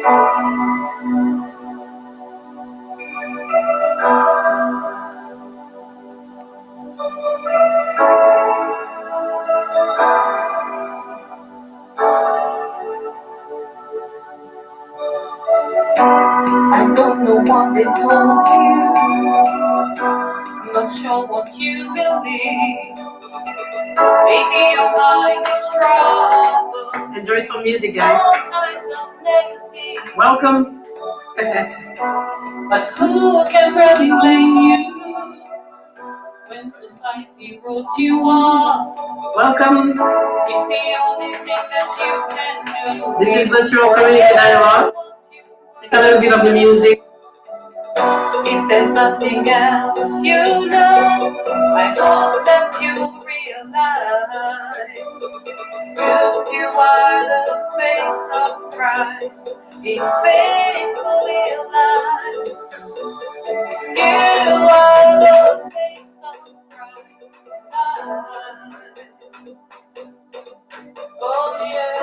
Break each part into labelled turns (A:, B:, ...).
A: I don't know what they told you, I'm not sure what you believe. Maybe your mind is troubled. Enjoy some music, guys. All kinds of negative. Welcome. But who can really blame you when society wrote you off? Welcome. If the only thing that you can do. This is Virtual Community Dialogue. Take a little bit of the music. If there's nothing else you know, I hope that you realize you are the face of Christ. He's faithfully alive. You are the face of Christ. Oh yeah.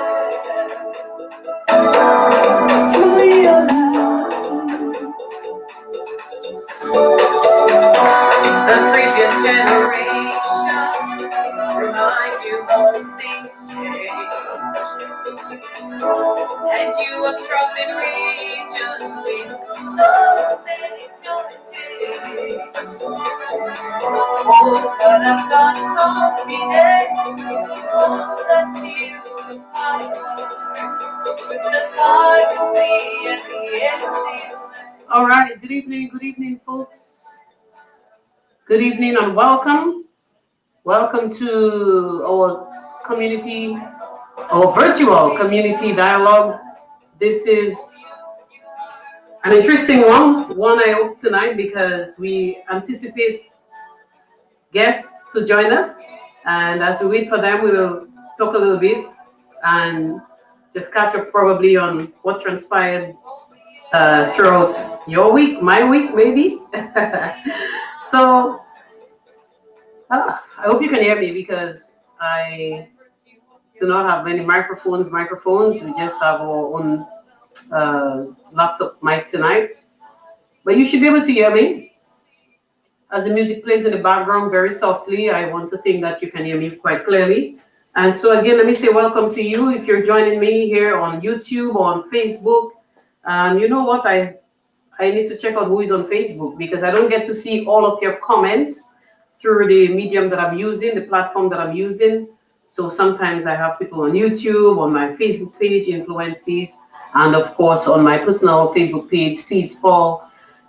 A: The previous generation remind you of things change, and you are struggling regions with so many challenges. Oh, but I've got confidence, won't set you apart. The I can see at the end. All right, good evening, folks. Good evening and welcome. Welcome to our community, our virtual community dialogue. This is an interesting one I hope tonight because we anticipate guests to join us. And as we wait for them, we will talk a little bit and just catch up probably on what transpired throughout your week, my week, maybe. So, I hope you can hear me because I do not have many microphones. We just have our own laptop mic tonight. But you should be able to hear me. As the music plays in the background very softly, I want to think that you can hear me quite clearly. And so again, let me say welcome to you if you're joining me here on YouTube or on Facebook. And you know what? I need to check out who is on Facebook because I don't get to see all of your comments through the medium that I'm using, the platform that I'm using. So sometimes I have people on YouTube, on my Facebook page, Influences, and of course on my personal Facebook page, Sees Paul.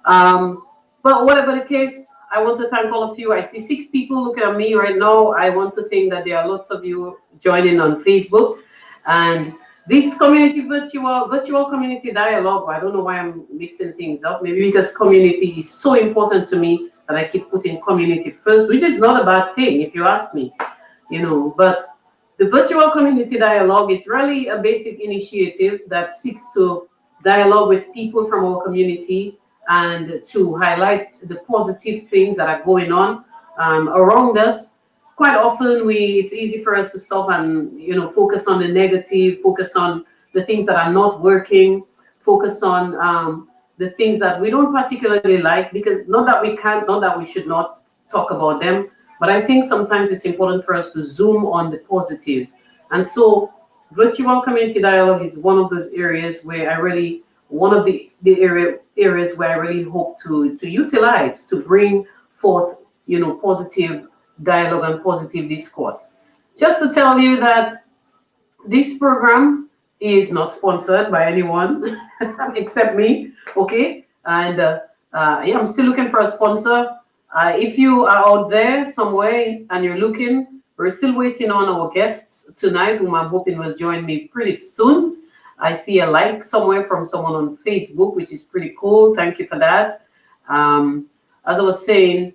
A: But whatever the case, I want to thank all of you. I see 6 people looking at me right now. I want to think that there are lots of you joining on Facebook. And this virtual community dialogue, I don't know why I'm mixing things up. Maybe because community is so important to me that I keep putting community first, which is not a bad thing if you ask me, But the virtual community dialogue is really a basic initiative that seeks to dialogue with people from our community and to highlight the positive things that are going on around us. Quite often it's easy for us to stop and focus on the negative, focus on the things that are not working, focus on the things that we don't particularly like, because not that we can't, not that we should not talk about them, but I think sometimes it's important for us to zoom on the positives. And so virtual community dialogue is one of those areas where one of the areas where I really hope to utilize, to bring forth, positive dialogue and positive discourse. Just to tell you that this program is not sponsored by anyone except me, okay? And yeah, I'm still looking for a sponsor. If you are out there somewhere and you're looking, we're still waiting on our guests tonight, whom I'm hoping will join me pretty soon. I see a like somewhere from someone on Facebook, which is pretty cool. Thank you for that. As I was saying,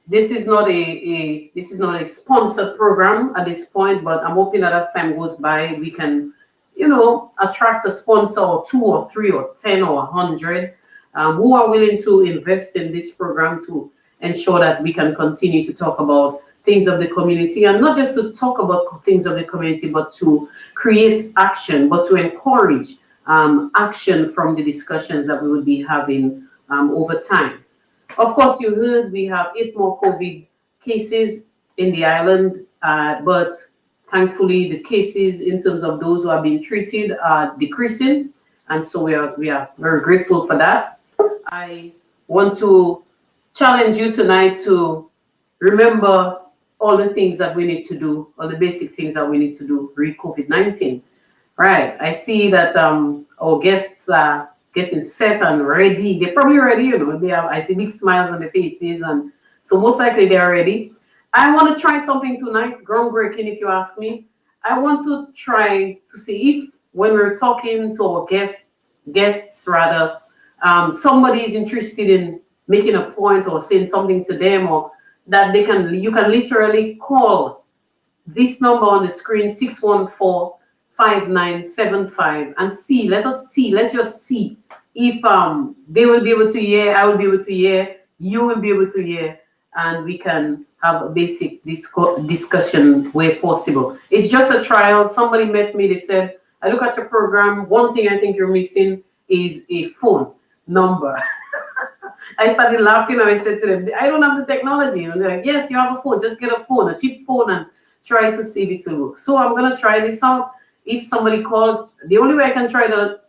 A: this is not a sponsored program at this point, but I'm hoping that as time goes by, we can, attract a sponsor or 2 or 3 or 10 or 100 who are willing to invest in this program to ensure that we can continue to talk about things of the community, and not just to talk about things of the community, but to create action, but to encourage action from the discussions that we will be having over time. Of course, you heard we have 8 more COVID cases in the island, but thankfully the cases in terms of those who are being treated are decreasing, and so we are very grateful for that. I want to challenge you tonight to remember all the things that we need to do, all the basic things that we need to do pre-COVID-19. Right. I see that our guests are getting set and ready. They're probably ready, you know. I see big smiles on their faces, and so most likely they're ready. I want to try something tonight, groundbreaking if you ask me. I want to try to see if when we're talking to our guests rather, somebody is interested in making a point or saying something to them, or that you can literally call this number on the screen, 614-5975, and see. Let's just see if they will be able to hear, I will be able to hear, you will be able to hear, and we can have a basic discussion where possible. It's just a trial. Somebody met me, they said, I look at your program, one thing I think you're missing is a phone number. I started laughing and I said to them, I don't have the technology. And they're like, yes, you have a phone, just get a phone, a cheap phone, and try to see if it will work. So I'm gonna try this out. If somebody calls, the only way I can try it out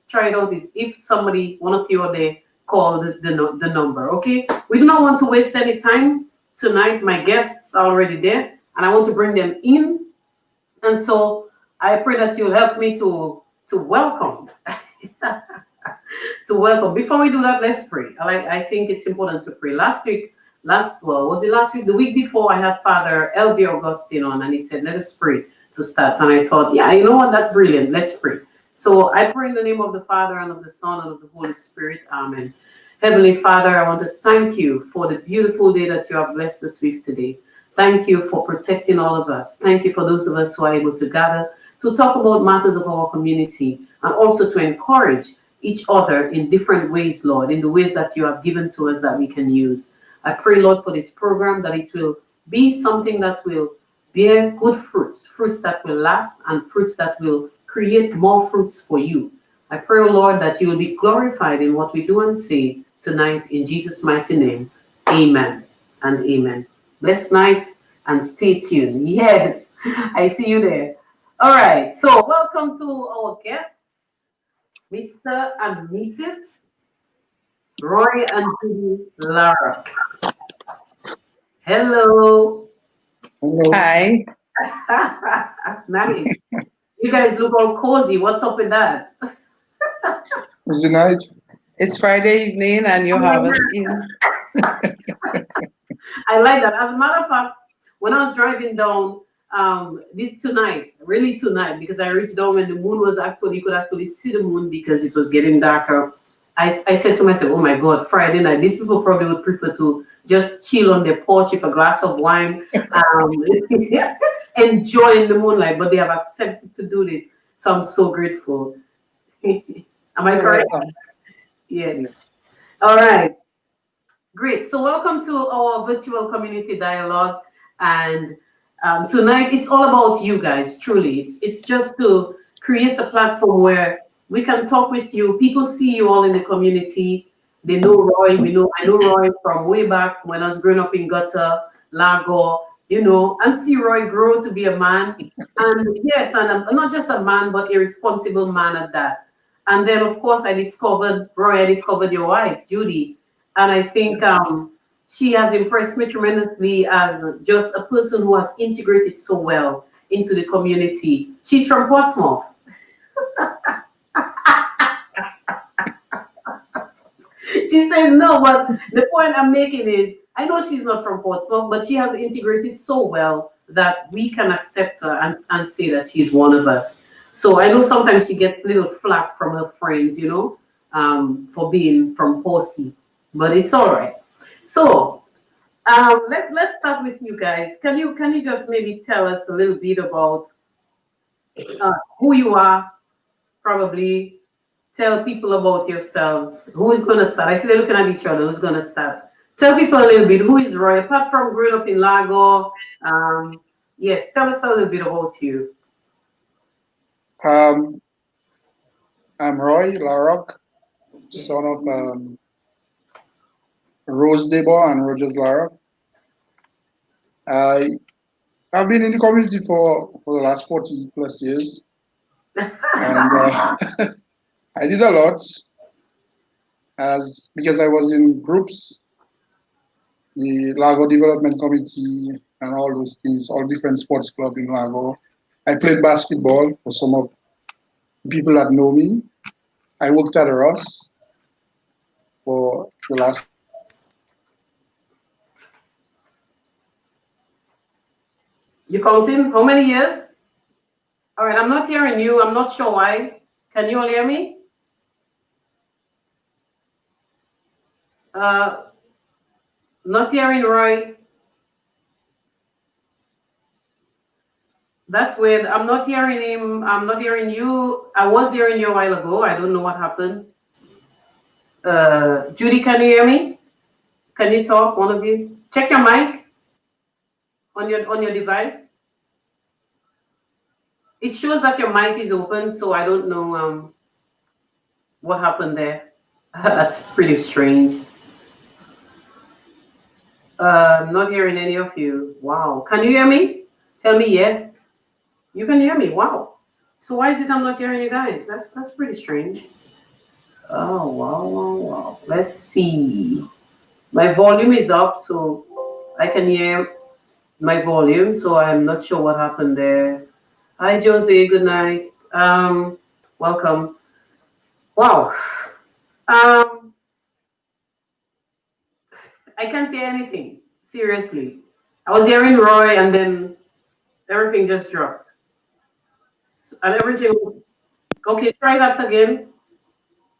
A: is if somebody, one of you are there, call the number, okay? We do not want to waste any time tonight. My guests are already there, and I want to bring them in. And so I pray that you'll help me to welcome. To welcome. Before we do that, let's pray. I think it's important to pray. Was it last week? The week before, I had Father L.V. Augustine on, and he said, let us pray to start. And I thought, yeah, you know what? That's brilliant. Let's pray. So I pray in the name of the Father, and of the Son, and of the Holy Spirit. Amen. Heavenly Father, I want to thank you for the beautiful day that you have blessed us with today. Thank you for protecting all of us. Thank you for those of us who are able to gather to talk about matters of our community, and also to encourage each other in different ways, Lord, in the ways that you have given to us that we can use. I pray, Lord, for this program, that it will be something that will bear good fruits, fruits that will last, and fruits that will create more fruits for you. I pray, Lord, that you will be glorified in what we do and say tonight, in Jesus' mighty name. Amen and amen. Blessed night and stay tuned. Yes, I see you there. All right, so welcome to our guests, Mr. and Mrs. Roy and Judy Larocque. Hello.
B: Hello.
C: Hi.
A: Nice. You guys look all cozy. What's up with that?
B: It's the night.
C: It's Friday evening and you have us in.
A: I like that. As a matter of fact, when I was driving down really tonight, because I reached down when the moon was you could actually see the moon because it was getting darker. I said to myself, oh my God, Friday night, these people probably would prefer to just chill on their porch with a glass of wine, enjoying the moonlight, but they have accepted to do this. So I'm so grateful. Am I correct? Yes. All right. Great. So welcome to our virtual community dialogue. And tonight, it's all about you guys, truly. It's just to create a platform where we can talk with you. People see you all in the community. They know Roy. I know Roy from way back when I was growing up in Gutter, Lago, and see Roy grow to be a man. And yes, and not just a man, but a responsible man at that. And then, of course, I discovered your wife, Judy. And I think she has impressed me tremendously as just a person who has integrated so well into the community. She's from Portsmouth. She says no, but the point I'm making is, I know she's not from Portsmouth, but she has integrated so well that we can accept her and say that she's one of us. So I know sometimes she gets a little flack from her friends, for being from Horsey, but it's all right. So let's start with you guys. Can you just maybe tell us a little bit about who you are? Probably tell people about yourselves. Who is going to start? I see they're looking at each other. Who's going to start? Tell people a little bit. Who is Roy? Apart from growing up in Lago, yes, tell us a little bit about you.
B: I'm Roy Larocque, son of Rose Debo and Rogers Larocque. I I've been in the community for the last 40 plus years, and I did a lot as because I was in groups, the Lago Development Committee, and all those things, all different sports clubs in Lago. I played basketball for some of the people that know me. I worked at a Ross for the last.
A: You counting? How many years? All right, I'm not hearing you. I'm not sure why. Can you all hear me? Uh, not hearing Roy. That's weird. I'm not hearing him. I'm not hearing you. I was hearing you a while ago. I don't know what happened. Judy, can you hear me? Can you talk, one of you? Check your mic on your device. It shows that your mic is open, so I don't know what happened there. That's pretty strange. I'm not hearing any of you. Wow. Can you hear me? Tell me yes. You can hear me. Wow. So why is it I'm not hearing you guys? That's pretty strange. Oh wow, wow, wow. Let's see. My volume is up, so I can hear my volume, so I'm not sure what happened there. Hi Josie, good night. Welcome. Wow. Um, I can't hear anything. Seriously. I was hearing Roy and then everything just dropped. And everything okay, try that again.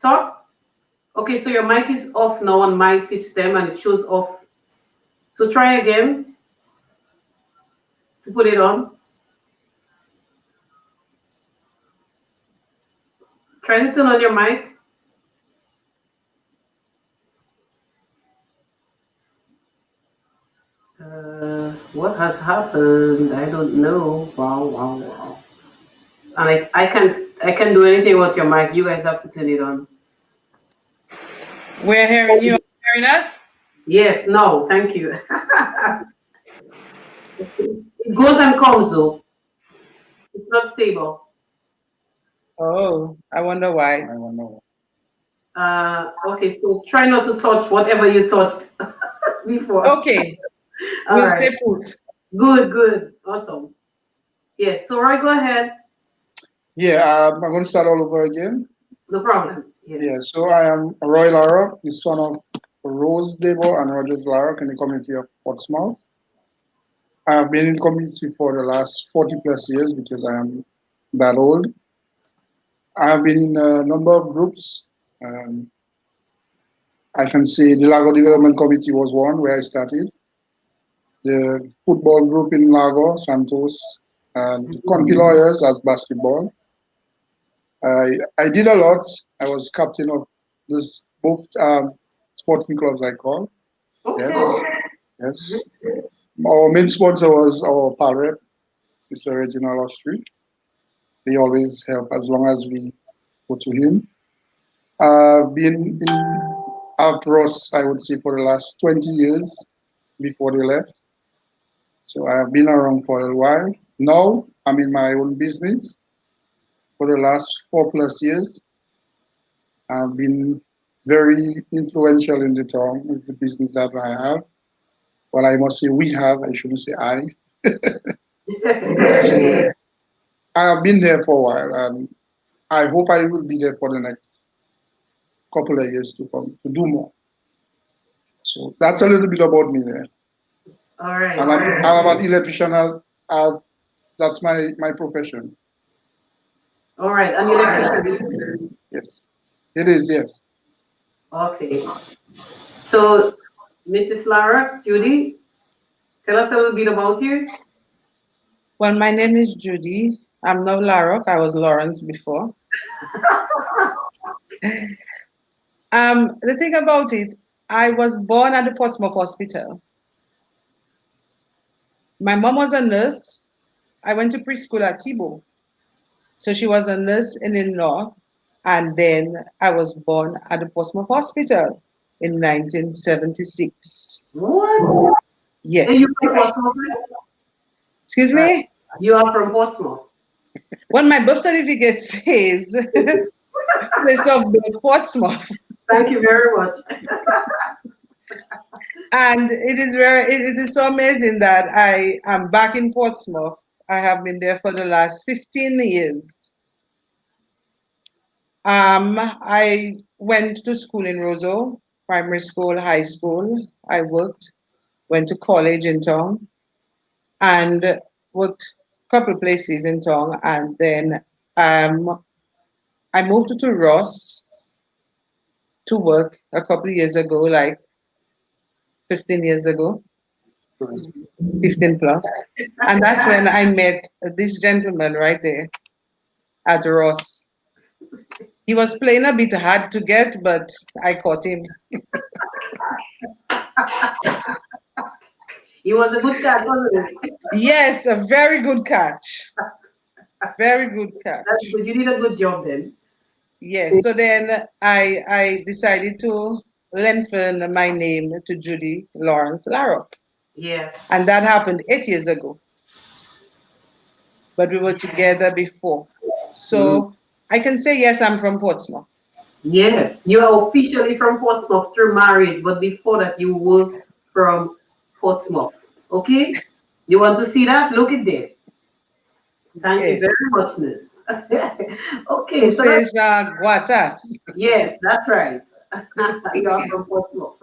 A: Talk. Okay, so your mic is off now on my system and it shows off. So try again to put it on. Try to turn on your mic. What has happened? I don't know. Wow, wow, wow. And I can do anything with your mic. You guys have to turn it on.
C: We're hearing you. Hearing us?
A: Yes, no, thank you. It goes and comes though. It's not stable.
C: Oh, I wonder why.
B: I don't know.
A: Okay, so try not to touch whatever you touched before.
C: Okay,
A: All
C: we'll
A: right.
C: stay put.
A: Good, good. Awesome. Yes, so Roy, go ahead.
B: Yeah, I'm going to start all over again.
A: No problem. Yeah.
B: Yeah, so I am Roy Larocque, the son of Rose Debo and Rogers Larocque in the community of Portsmouth. I have been in the community for the last 40 plus years because I am that old. I have been in a number of groups. Um, I can say the Lago Development Committee was one where I started. The football group in Lago, Santos, and the Confi Lawyers as basketball. I did a lot. I was captain of this both sporting clubs I call. Yes,
A: Okay.
B: yes. Our main sponsor was our Palrep, Mr. Reginald Austri. He always help as long as we go to him. I've been in Ross, I would say, for the last 20 years before they left. So I have been around for a while. Now I'm in my own business for the last 4 plus years. I've been very influential in the town with the business that I have. Well, I must say we have, I shouldn't say I. So I have been there for a while and I hope I will be there for the next couple of years to come to do more. So that's a little bit about me there.
A: All right.
B: I'm an electrician. That's my profession.
A: All right. An electrician.
B: Yes, it is. Yes.
A: Okay. So, Mrs. Lara, Judy, tell us a little bit about you.
C: Well, my name is Judy. I'm now Larocque. I was Lawrence before. The thing about it, I was born at the Portsmouth Hospital. My mom was a nurse. I went to preschool at Thibault. So she was a nurse in law. And then I was born at the Portsmouth Hospital in 1976.
A: What?
C: Yes.
A: And you from Portsmouth?
C: Excuse me?
A: You are from Portsmouth.
C: Well, my birth certificate says place of birth Portsmouth.
A: Thank you very much.
C: And it is so amazing that I am back in Portsmouth. I have been there for the last 15 years. I went to school in Roseau, primary school, high school. I worked, went to college in town, and worked a couple places in town. And then um, I moved to Ross to work a couple of years ago, like 15 years ago, 15 plus. And that's when I met this gentleman right there at Ross. He was playing a bit hard to get, but I caught him.
A: He was a good cat, wasn't he?
C: Yes, a very good catch. Very good catch.
A: That's good. You did a good job then.
C: Yes. So then I decided to lengthen my name to Judy Larocque.
A: Yes.
C: And that happened 8 years ago. But we were together before. So I can say, yes, I'm from Portsmouth.
A: Yes. You are officially from Portsmouth through marriage, but before that, you were from Portsmouth. Okay? You want to see that? Look at that. Thank you
C: Yes.
A: very much, Miss. Okay,
C: Who
A: so
C: says Guatas?
A: yes, that's right. You are from Portsmouth.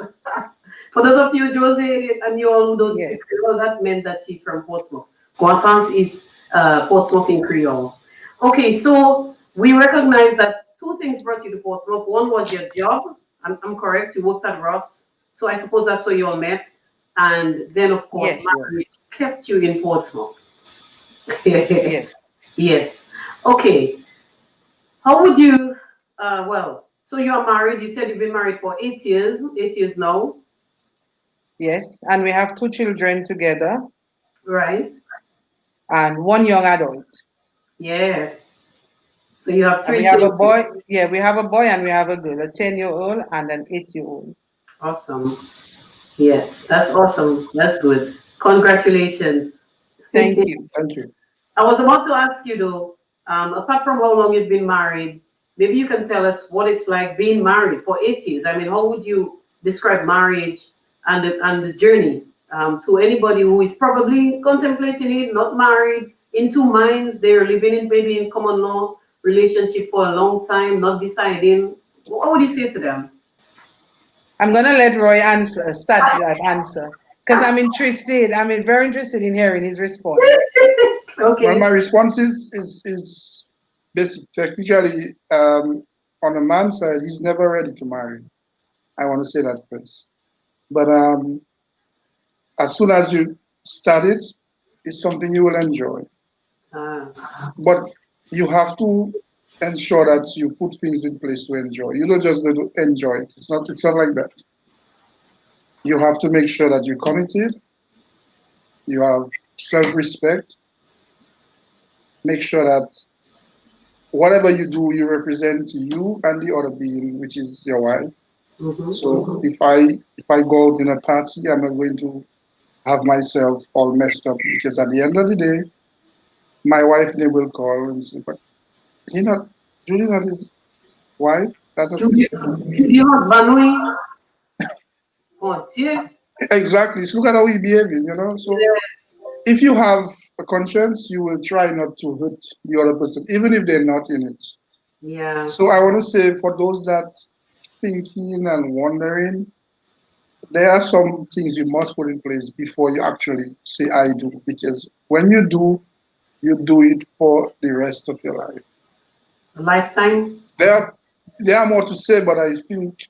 A: For those of you, Josie, and you all who don't
C: Yes.
A: speak Creole, that meant that she's from Portsmouth. Guatans is Portsmouth in Creole. Okay, so we recognize that two things brought you to Portsmouth. One was your job. I'm correct. You worked at Ross. So I suppose that's where you all met. And then, of course,
C: Yes.
A: marriage kept you in Portsmouth.
C: Yes.
A: Yes. Okay. How would you, so you are married. You said you've been married for 8 years now.
C: Yes. And we have 2 children together
A: Right.
C: and 1 young adult.
A: Yes. So you have
C: And
A: three
C: we have a
A: children.
C: boy. Yeah, we have a boy and we have a girl, a 10-year-old and an 8-year-old.
A: Awesome. Yes, that's awesome. That's good. Congratulations.
C: Thank you.
B: Thank you.
A: I was about to ask you though, apart from how long you've been married, maybe you can tell us what it's like being married for 8 years. I mean, how would you describe marriage and the journey to anybody who is probably contemplating it, not married, in two minds, they're living in maybe in common law relationship for a long time, not deciding. What would you say to them?
C: I'm gonna let Roy start that answer because I'm interested. I'm very interested in hearing his response.
B: Well,
A: Okay.
B: my response is basic. Technically, on a man's side, he's never ready to marry. I want to say that first. But as soon as you start it, it's something you will enjoy. But you have to ensure that you put things in place to enjoy. You don't just go to enjoy it. It's not like that. You have to make sure that you're committed, you have self-respect, make sure that whatever you do, you represent you and the other being, which is your wife. So if I go out in a party, I'm not going to have myself all messed up because at the end of the day, my wife they will call and say, but he not Judy not his wife. That's a thing.
A: You have Banui. Oh, dear.
B: Exactly. So look at how he behaving, So if you have a conscience, you will try not to hurt the other person, even if they're not in it.
A: Yeah.
B: So I want to say for those that thinking and wondering, there are some things you must put in place before you actually say I do, because when you do it for the rest of your life.
A: A lifetime.
B: There are more to say, but I think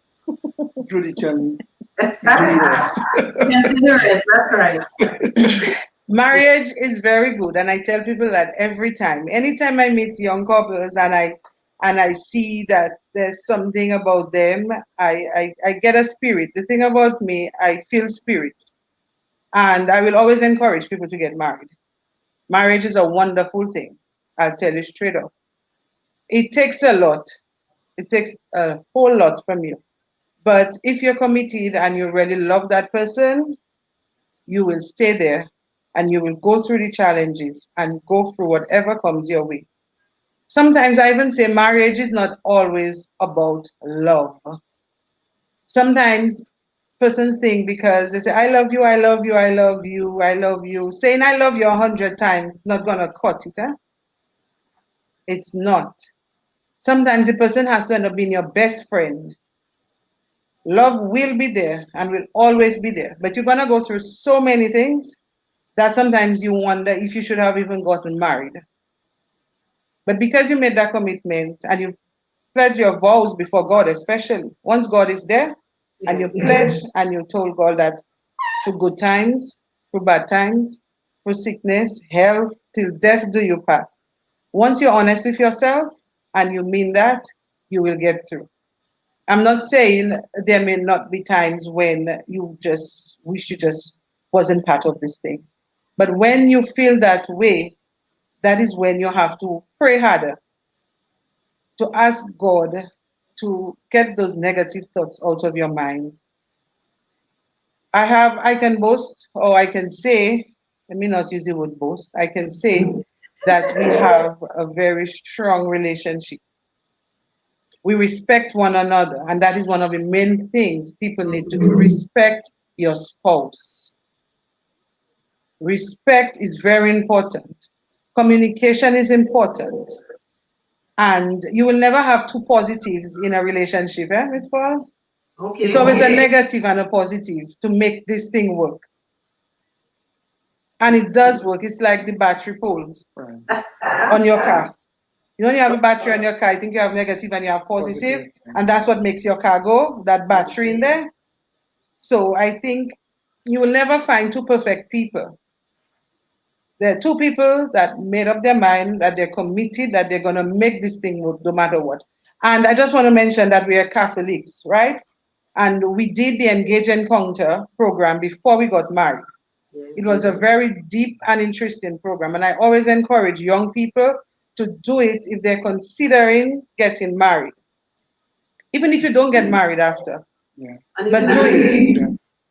B: Judy can do the rest.
A: Consider it. That's right.
C: Marriage is very good, and I tell people that every time. Anytime I meet young couples and I see that there's something about them, I get a spirit. The thing about me, I feel spirit. And I will always encourage people to get married. Marriage is a wonderful thing. I'll tell you straight up. It takes a lot. It takes a whole lot from you. But if you're committed and you really love that person, you will stay there and you will go through the challenges and go through whatever comes your way. Sometimes I even say marriage is not always about love. Sometimes persons think because they say, I love you, I love you, I love you, I love you. Saying I love you 100 times not gonna cut it, huh? It's not. Sometimes the person has to end up being your best friend. Love will be there and will always be there. But you're gonna go through so many things that sometimes you wonder if you should have even gotten married. But because you made that commitment and you pledge your vows before God, especially once God is there, and you pledge and you told God that through good times, through bad times, through sickness, health, till death do you part. Once you're honest with yourself and you mean that, you will get through. I'm not saying there may not be times when you just wish you just wasn't part of this thing. But when you feel that way, that is when you have to pray harder, to ask God to get those negative thoughts out of your mind. I can boast, or I can say, let me not use the word boast, I can say that we have a very strong relationship. We respect one another, and that is one of the main things people need to do. Respect your spouse. Respect is very important. Communication is important. And you will never have two positives in a relationship, eh, Miss Paul?
A: Okay.
C: It's always a negative and a positive to make this thing work. And it does work. It's like the battery poles on your car. You only have a battery on your car. I think you have negative and you have positive, and that's what makes your car go, that battery in there. So I think you will never find two perfect people. There are two people that made up their mind, that they're committed, that they're going to make this thing work no matter what. And I just want to mention that we are Catholics, right? And we did the Engage Encounter program before we got married. It was a very deep and interesting program. And I always encourage young people to do it if they're considering getting married. Even if you don't get married after.
B: Yeah.
C: But do it.
B: Yeah.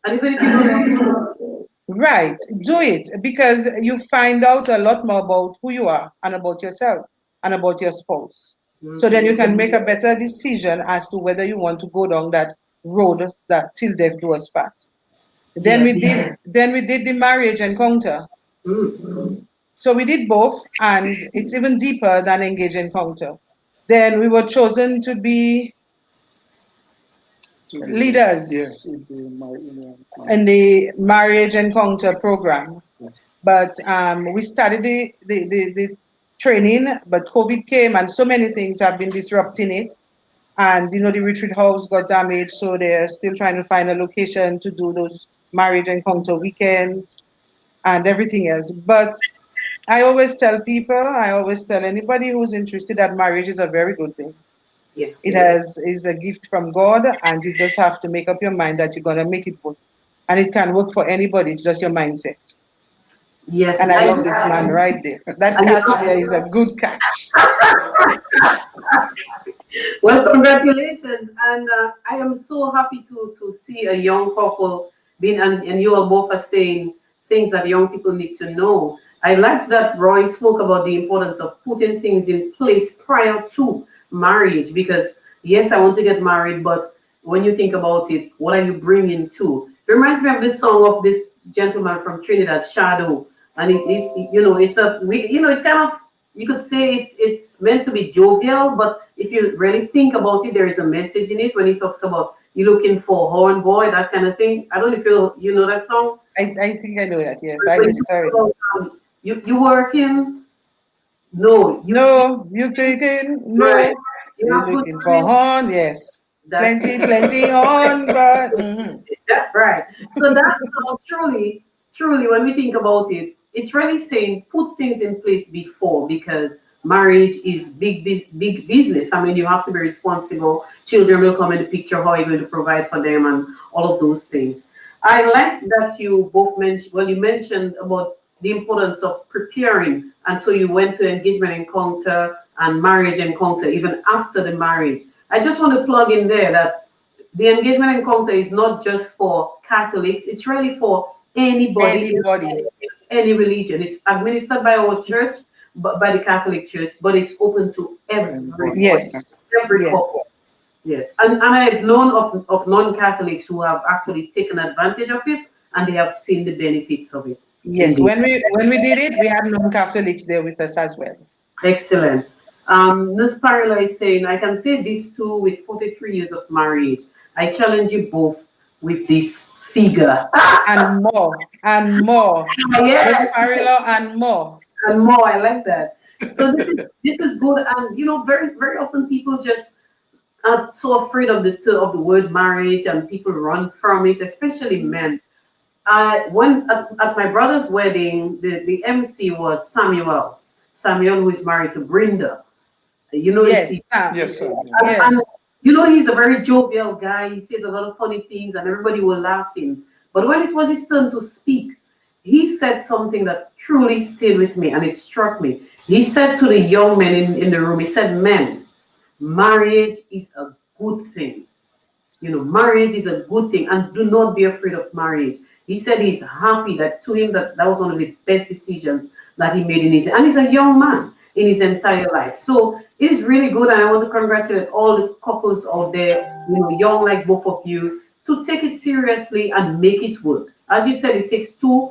A: And even if you don't,
C: Right, do it because you find out a lot more about who you are and about yourself and about your spouse. So then you can make a better decision as to whether you want to go down that road that till death do us part. Then we did the marriage encounter. So we did both, and it's even deeper than Engage Encounter. Then we were chosen to be leaders
B: Yes,
C: in the marriage encounter program.
B: yes.
C: But we started the training, but COVID came and so many things have been disrupting it. And, you know, the retreat house got damaged, so they're still trying to find a location to do those marriage encounter weekends and everything else. But I always tell people, I always tell anybody who's interested that marriage is a very good thing. It is a gift from God, and you just have to make up your mind that you're gonna make it work. And it can work for anybody, it's just your mindset.
A: yes,
C: And I love this man right there. That catch there is a good catch.
A: well, congratulations, and I am so happy to see a young couple being, and you all both are saying things that young people need to know. I like that Roy spoke about the importance of putting things in place prior to marriage, because yes, I want to get married, but when you think about it, what are you bringing to? It reminds me of this song of this gentleman from Trinidad, Shadow, and it is, you know, it's a, you know, it's kind of, you could say it's meant to be jovial, but if you really think about it, there is a message in it when he talks about you looking for a horn boy, that kind of thing. I don't know if you know that song.
C: I think I know that, yes. I heard it already.
A: You working? No.
C: No, you taking? No.
A: Right.
C: You're looking for horn? Yes. Plenty horn, but
A: That's right. So that's truly, when we think about it, it's really saying put things in place before, because marriage is big business. I mean, you have to be responsible. Children will come in the picture. How are you going to provide for them, and all of those things. I liked that you both mentioned. Well, you mentioned about the importance of preparing, and so you went to engagement encounter and marriage encounter even after the marriage. I just want to plug in there that the engagement encounter is not just for Catholics, it's really for anybody,
C: Anybody.
A: any religion. It's administered by our church, but by the Catholic Church, but it's open to everybody,
C: Yes.
A: every
C: Yes.
A: couple. Yes, and I've known of non-Catholics who have actually taken advantage of it and they have seen the benefits of it.
C: Yes.
A: Indeed.
C: When we did it, we had non-Catholics there with us as well.
A: Excellent. Ms. Parilla is saying, I can say this too with 43 years of marriage. I challenge you both with this figure.
C: And more. And more.
A: Yes.
C: Miss Parilla and more.
A: And more. I like that. So this is good. And you know, very, very often people just are so afraid of the word marriage and people run from it, especially men. When at my brother's wedding, the MC was Samuel. Samuel, who is married to Brenda. You know,
C: Yes.
B: Yes, sir.
A: and you know, he's a very jovial guy. He says a lot of funny things, and everybody will laugh him. But when it was his turn to speak, he said something that truly stayed with me, and it struck me. He said to the young men in the room, he said, "Men, marriage is a good thing. You know, marriage is a good thing, and do not be afraid of marriage." He said he's happy that to him that was one of the best decisions that he made in his, and he's a young man in his entire life. So it is really good, and I want to congratulate all the couples out there, you know, young like both of you, to take it seriously and make it work. As you said, it takes two,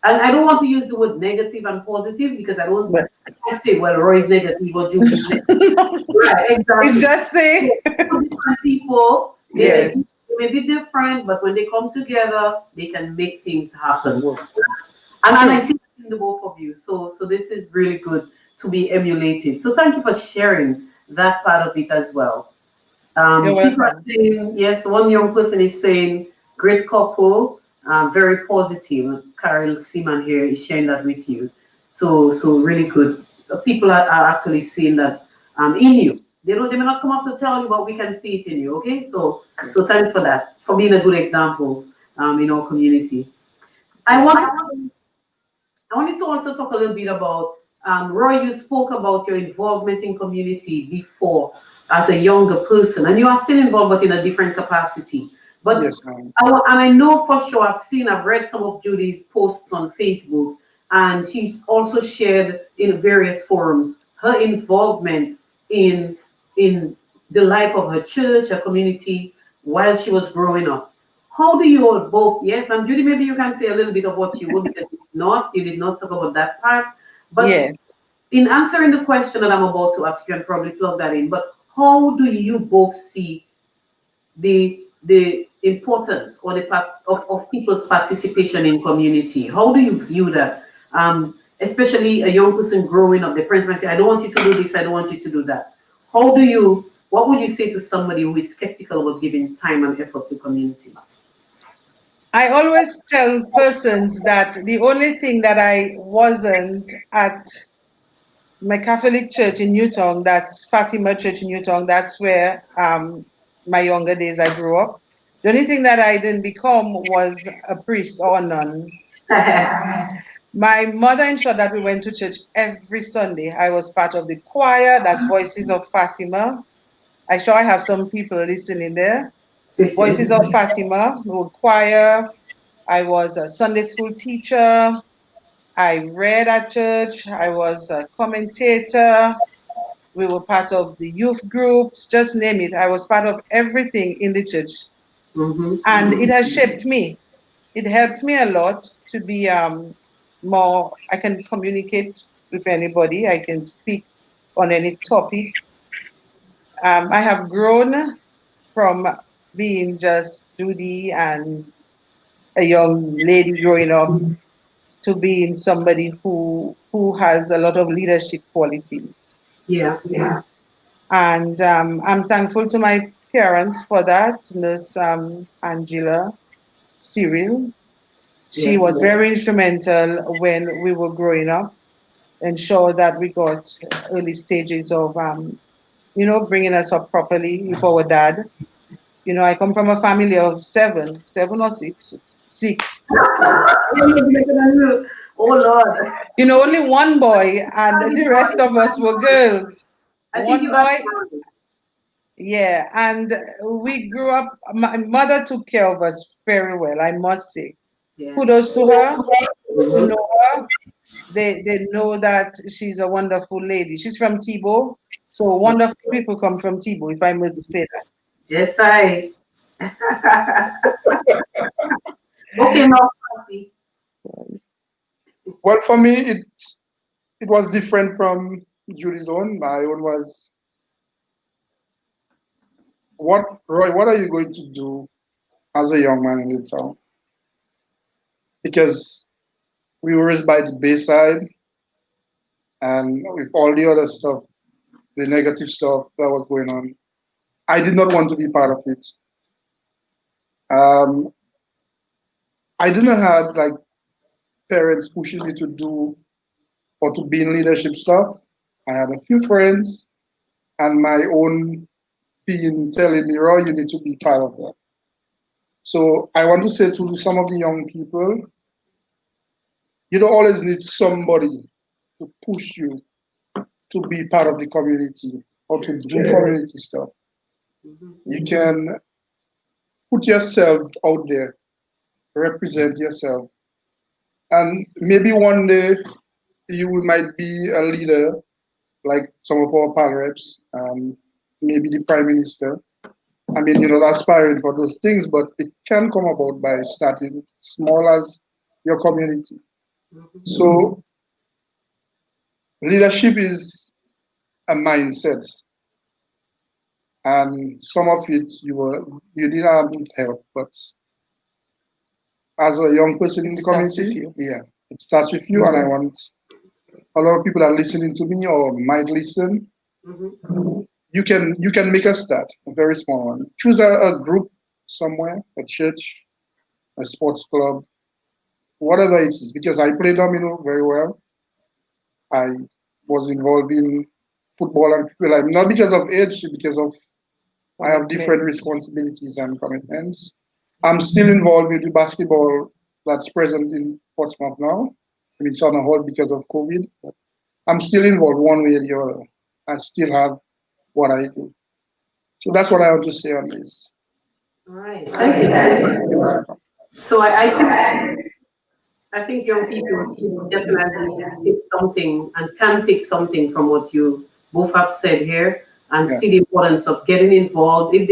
A: and I don't want to use the word negative and positive because I can't say, well, Roy is negative or Judy is negative. Right, exactly.
C: It's just saying.
A: Different people,
C: Yes.
A: they may be different, but when they come together, they can make things happen. And I see that in the both of you. So this is really good to be emulated. So thank you for sharing that part of it as well. People are saying, yes, one young person is saying, great couple, very positive. Carol Seaman here is sharing that with you. So really good. People are actually seeing that in you. They may not come up to tell you, but we can see it in you. Okay, so thanks for that, for being a good example in our community. I wanted to also talk a little bit about Roy. You spoke about your involvement in community before as a younger person, and you are still involved, but in a different capacity. But
B: yes,
A: and I know for sure I've read some of Judy's posts on Facebook, and she's also shared in various forums her involvement in the life of her church, her community, while she was growing up. How do you all both? Yes, and Judy, maybe you can say a little bit of what you would, because you did not talk about that part. But
C: yes,
A: in answering the question that I'm about to ask you, and probably plug that in, but how do you both see the importance or the part of people's participation in community? How do you view that? Especially a young person growing up, the parents might say, I don't want you to do this, I don't want you to do that. What would you say to somebody who is skeptical about giving time and effort to community?
C: I always tell persons that the only thing that I wasn't at my Catholic church in Newtown, that's Fatima Church in Newtown, that's where my younger days I grew up. The only thing that I didn't become was a priest or a nun. My mother ensured that we went to church every Sunday. I was part of the choir, that's Voices of Fatima. I'm sure I have some people listening there. Voices of Fatima, choir. I was a Sunday school teacher. I read at church. I was a commentator. We were part of the youth groups, just name it. I was part of everything in the church. And it has shaped me. It helped me a lot to be more, I can communicate with anybody. I can speak on any topic. I have grown from being just Judy and a young lady growing up to being somebody who has a lot of leadership qualities.
A: Yeah.
C: And I'm thankful to my parents for that, Nurse Angela Cyril. She was very instrumental when we were growing up, ensure that we got early stages of, bringing us up properly with our dad. I come from a family of seven or six.
A: Oh Lord.
C: Only one boy and the rest of us were girls. One boy. Yeah, and we grew up. My mother took care of us very well, I must say.
A: Yeah.
C: Kudos to her. Who
A: Mhm.
C: know her, they know that she's a wonderful lady. She's from Tebow, so wonderful people come from Tebow, if I may say that.
A: Yes, I. Okay, now, Kathy.
B: Well, for me, it was different from Judy's own. My own was, what, Roy, what are you going to do as a young man in the town? Because we were raised by the Bayside, and with all the other stuff, the negative stuff that was going on, I did not want to be part of it. Um, I didn't have like parents pushing me to do or to be in leadership stuff. I had a few friends and my own being telling me, Roy, you need to be part of that. So I want to say to some of the young people, you don't always need somebody to push you to be part of the community or to do community stuff.
A: Mhm.
B: You can put yourself out there, represent yourself, and maybe one day you might be a leader like some of our pal reps, maybe the prime minister. I mean, you're not aspiring for those things, but it can come about by starting small as your community.
A: Mhm.
B: So leadership is a mindset, and some of it you didn't have help, but as a young person in
C: It
B: the
C: starts with
B: community,
C: you.
B: yeah, it starts with you. And I want a lot of people that are listening to me or might listen.
A: Mhm.
B: You can make a start, a very small one. Choose a group somewhere, a church, a sports club, whatever it is. Because I play domino very well. I was involved in football and people like not because of age, because of I have different
C: Commitment.
B: responsibilities and commitments. I'm still involved with the basketball that's present in Portsmouth now. I mean, it's on a hold because of COVID, but I'm still involved one way or the other. I still have what I do. So that's what I have to say on this.
A: All right. Thank you so much.
B: You're welcome.
A: So I think young people definitely take something and can take something from what you both have said here and
B: Yeah.
A: see the importance of getting involved. If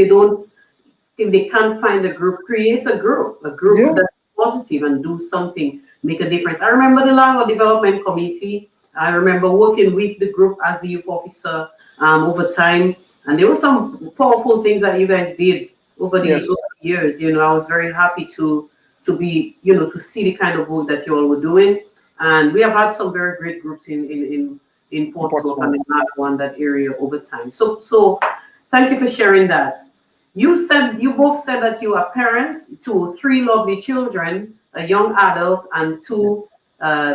A: they can't find a group, create a group
B: Yeah.
A: that's positive and do something, make a difference. I remember the Lango Development Committee. I remember working with the group as the youth officer over time, and there were some powerful things that you guys did over
B: Yes.
A: the years. I was very happy to be, to see the kind of work that you all were doing. And we have had some very great groups in
B: In
A: Portsmouth and
B: Portsmouth.
A: in Nagua, that area over time. So thank you for sharing that. You both said that you are parents to three lovely children, a young adult, and
B: Yeah.
A: two, uh,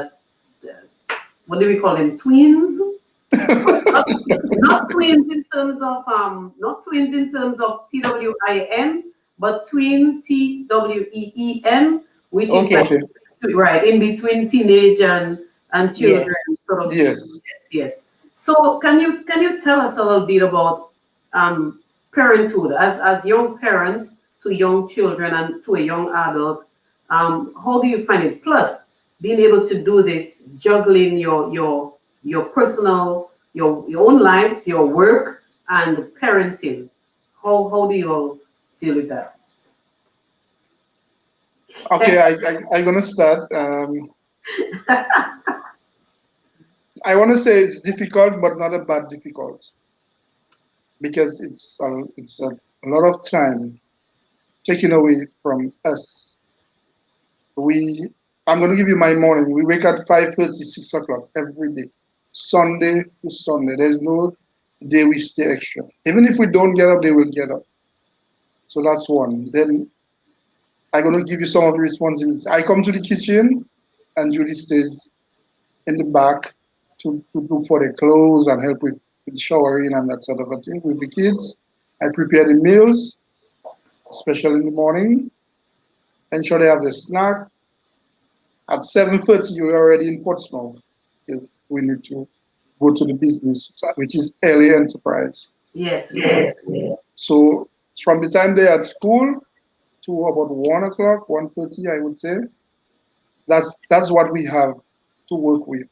A: what do we call them? Twins? Not twins in terms of TWIN, but twin TWEEN, which is
C: Okay.
A: like
B: Okay.
A: right in between teenage and children
C: Yes.
A: sort of thing.
B: Yes.
A: Yes, yes. So can you tell us a little bit about parenthood as young parents to young children and to a young adult? How do you find it? Plus, being able to do this, juggling your personal, your own lives, your work, and parenting. How do you all deal with that?
B: Okay. I'm gonna start. I want to say it's difficult, but not a bad difficult because it's a lot of time taken away from us. We I'm gonna give you my morning. We wake at 5:30, 6 o'clock every day, Sunday to Sunday. There's no day we stay extra. Even if we don't get up, they will get up. So that's one. Then I'm gonna give you some of the responsibilities. I come to the kitchen, and Judy stays in the back to look for the clothes and help with showering and that sort of a thing with the kids. I prepare the meals, especially in the morning, ensure they have the snack. At 7:30, you're already in Portsmouth because we need to go to the business, which is early enterprise.
A: Yes, yes.
B: So from the time they're at school to about 1 o'clock, 1:30, I would say, that's what we have to work with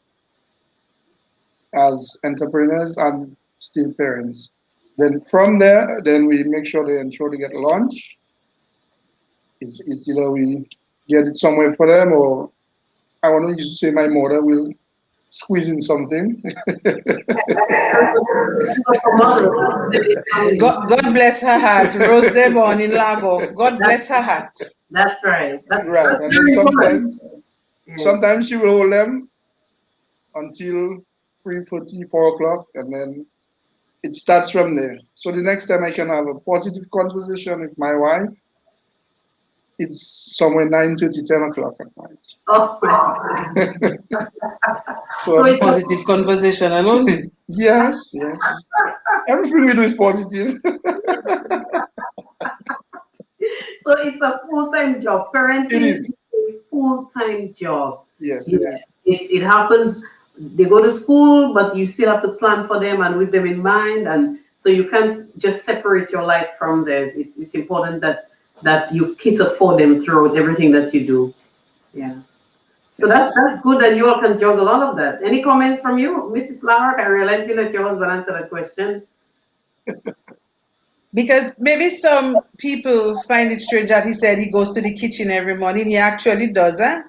B: as entrepreneurs and still parents. Then from there, then we make sure they ensure they get lunch. It's either we get it somewhere for them, or I want to used to say my mother will squeeze in something.
C: God bless her heart. Rose Devon in Lago. God bless her heart.
A: That's right.
B: Right,
A: That's
B: and then
A: very important.
B: sometimes she will hold them until 3:30, 4 o'clock, and then it starts from there. So the next time I can have a positive conversation with my wife, it's somewhere 9:30, 10 o'clock at night.
A: Oh my God.
B: So
A: it's
C: Positive conversation alone.
B: yes, everything we do is positive.
A: so it's a full-time job.
B: It
A: Parenting
B: is.
A: is a full-time job.
B: Yes, it
A: Yes,
B: is.
A: it happens. They go to school, but you still have to plan for them and with them in mind, and so you can't just separate your life from theirs. It's important that you cater for them throughout everything that you do. Yeah. So that's good that you all can juggle all of that. Any comments from you, Mrs. Larocque? I realize you let your husband answer that question.
C: Because maybe some people find it strange that he said he goes to the kitchen every morning. He actually does, huh?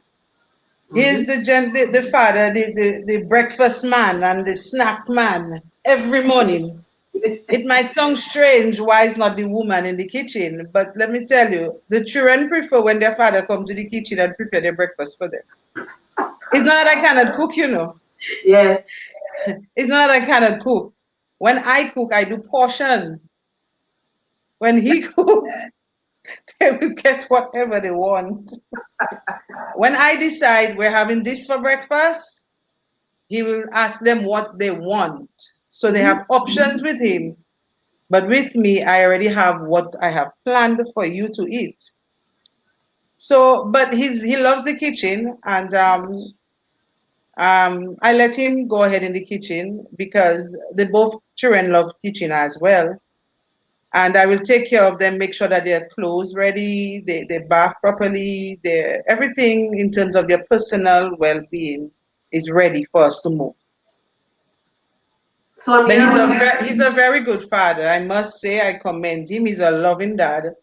C: He's the father, the breakfast man and the snack man every morning. It might sound strange why it's not the woman in the kitchen, but let me tell you, the children prefer when their father comes to the kitchen and prepare their breakfast for them. It's not that I cannot cook, you know.
A: Yes.
C: It's not that I cannot cook. When I cook, I do portions. When he cooks, they will get whatever they want. When I decide we're having this for breakfast, he will ask them what they want. So they have options with him. But with me, I already have what I have planned for you to eat. So, but he loves the kitchen, and I let him go ahead in the kitchen because they both children love kitchen as well. And I will take care of them, make sure that their clothes ready, they bath properly, everything in terms of their personal well-being is ready for us to move.
A: So I'm
C: But
A: hearing
C: he's a very good father. I must say, I commend him. He's a loving dad,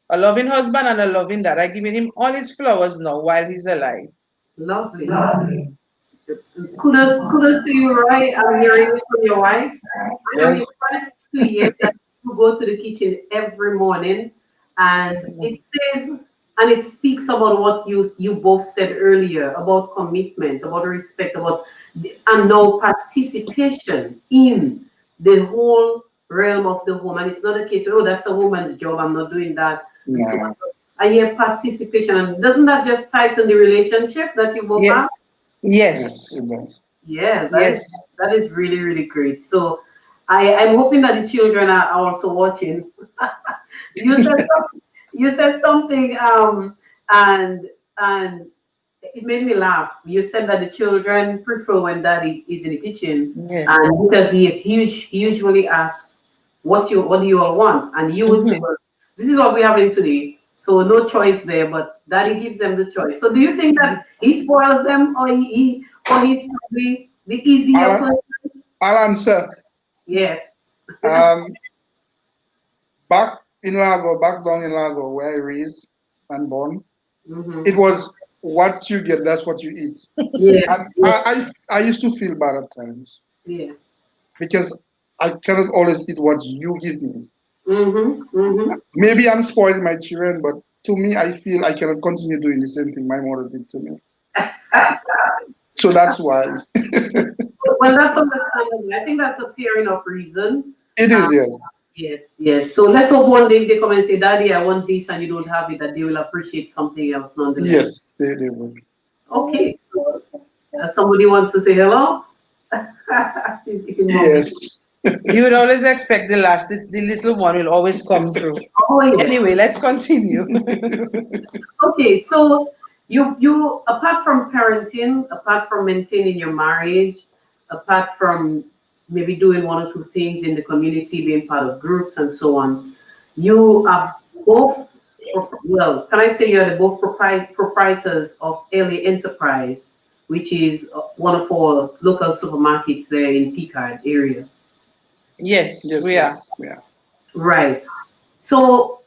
C: a loving husband, and a loving dad. I give him all his flowers now while he's alive.
A: lovely. Kudos to you, Roy. I'm hearing it from your wife. I am
B: Yes.
A: impressed to hear that you go to the kitchen every morning, and it says and it speaks about what you both said earlier about commitment, about respect, and now participation in the whole realm of the home. And it's not a case of, oh, that's a woman's job, I'm not doing that. And so
B: No.
A: I hear participation, and doesn't that just tighten the relationship that you both
C: Yeah.
A: have?
C: Yes.
B: Yes, it does.
A: Yeah,
C: Yes.
A: that is really, really great. So I'm hoping that the children are also watching. you said you said something and and it made me laugh. You said that the children prefer when daddy is in the kitchen,
C: Yes.
A: and because he usually asks what do you all want, and you would say, well, this is what we're having today, so no choice there, but daddy gives them the choice. So do you think that he spoils them, or he's probably the easier
B: I'll,
A: person?
B: I'll answer.
A: Yes.
B: Um, back down in Lago, where I raised and born, it was what you get, that's what you eat.
A: Yes.
B: And I used to feel bad at times
A: Yeah.
B: because I cannot always eat what you give me.
A: Mm-hmm.
B: Maybe I'm spoiling my children, but to me, I feel I cannot continue doing the same thing my mother did to me. So that's why.
A: Well, that's understandable. I think that's a fair enough reason.
B: It is, yes.
A: Yes. So let's hope one day if they come and say, Daddy, I want this, and you don't have it, that they will appreciate something else nonetheless.
B: Yes, they will.
A: Okay. So, somebody wants to say hello? She's keeping moving.
B: Yes.
C: You would always expect the little one will always come through.
A: Oh, yes.
C: Anyway, let's continue.
A: Okay, so you apart from parenting, apart from maintaining your marriage, apart from maybe doing one or two things in the community, being part of groups and so on. You are both, well, can I say you're the both proprietors of LA Enterprise, which is one of our local supermarkets there in Picard area.
C: Yes,
B: Yes,
C: we are.
B: yes, yeah.
A: Right. So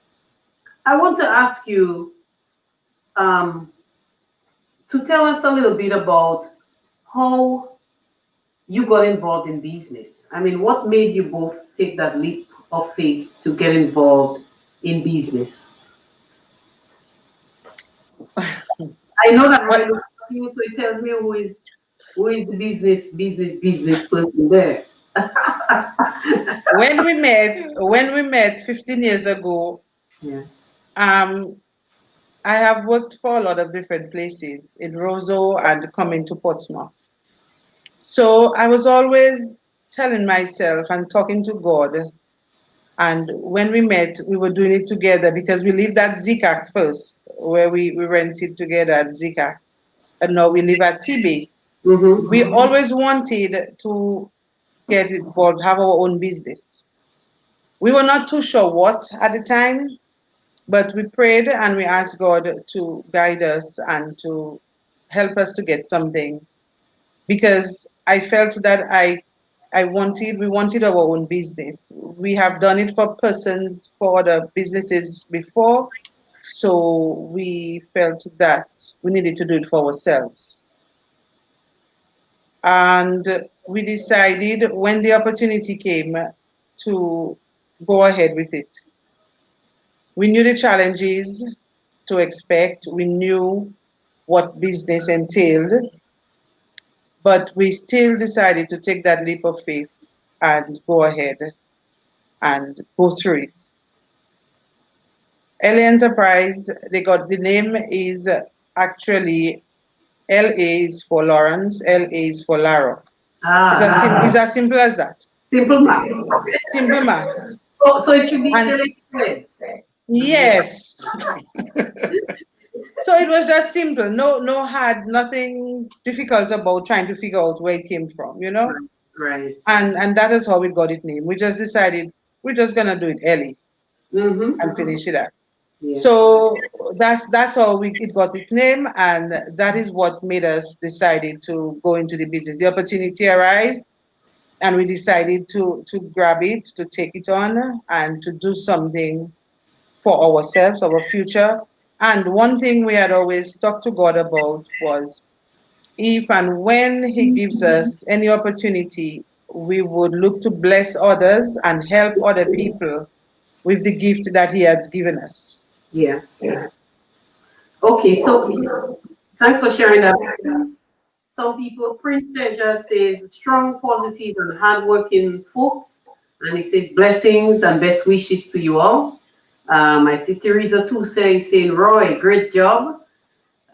A: I want to ask you um, to tell us a little bit about how you got involved in business. I mean, what made you both take that leap of faith to get involved in business? I know that Roy
C: Well,
A: looks at you, so it tells me who is the business person there.
C: when we met 15 years ago,
A: Yeah.
C: um, I have worked for a lot of different places in Roseau and coming to Portsmouth. So I was always telling myself and talking to God. And when we met, we were doing it together because we lived at Zikak first, where we rented together at Zikak. And now we live at TB. We
A: Mm-hmm.
C: always wanted to get involved, have our own business. We were not too sure what at the time, but we prayed and we asked God to guide us and to help us to get something because I felt that we wanted our own business. We have done it for persons, for other businesses before, so we felt that we needed to do it for ourselves. And we decided when the opportunity came to go ahead with it. We knew the challenges to expect, we knew what business entailed, but we still decided to take that leap of faith and go ahead and go through it. LA Enterprise, they got the name is actually LA is for Lawrence, LA is for Larocque. It's
A: Ah,
C: as simple as that.
A: simple math.
C: Simple maths.
A: So it should be
C: And
A: LA.
C: yes, so it was just simple. No hard, nothing difficult about trying to figure out where it came from, you know?
A: Right.
C: And that is how we got it named. We just decided we're just gonna do it early and
A: Mm-hmm.
C: finish it up.
A: Yeah.
C: So that's how it got its name, and that is what made us decided to go into the business. The opportunity arose, and we decided to grab it, to take it on, and to do something for ourselves, our future. And one thing we had always talked to God about was if and when He gives us any opportunity, we would look to bless others and help other people with the gift that He has given us.
A: Yes. Okay. So thanks for sharing that. Some people, Prince Treasure says strong, positive, and hardworking folks, and he says blessings and best wishes to you all. I see Teresa too saying Roy, great job.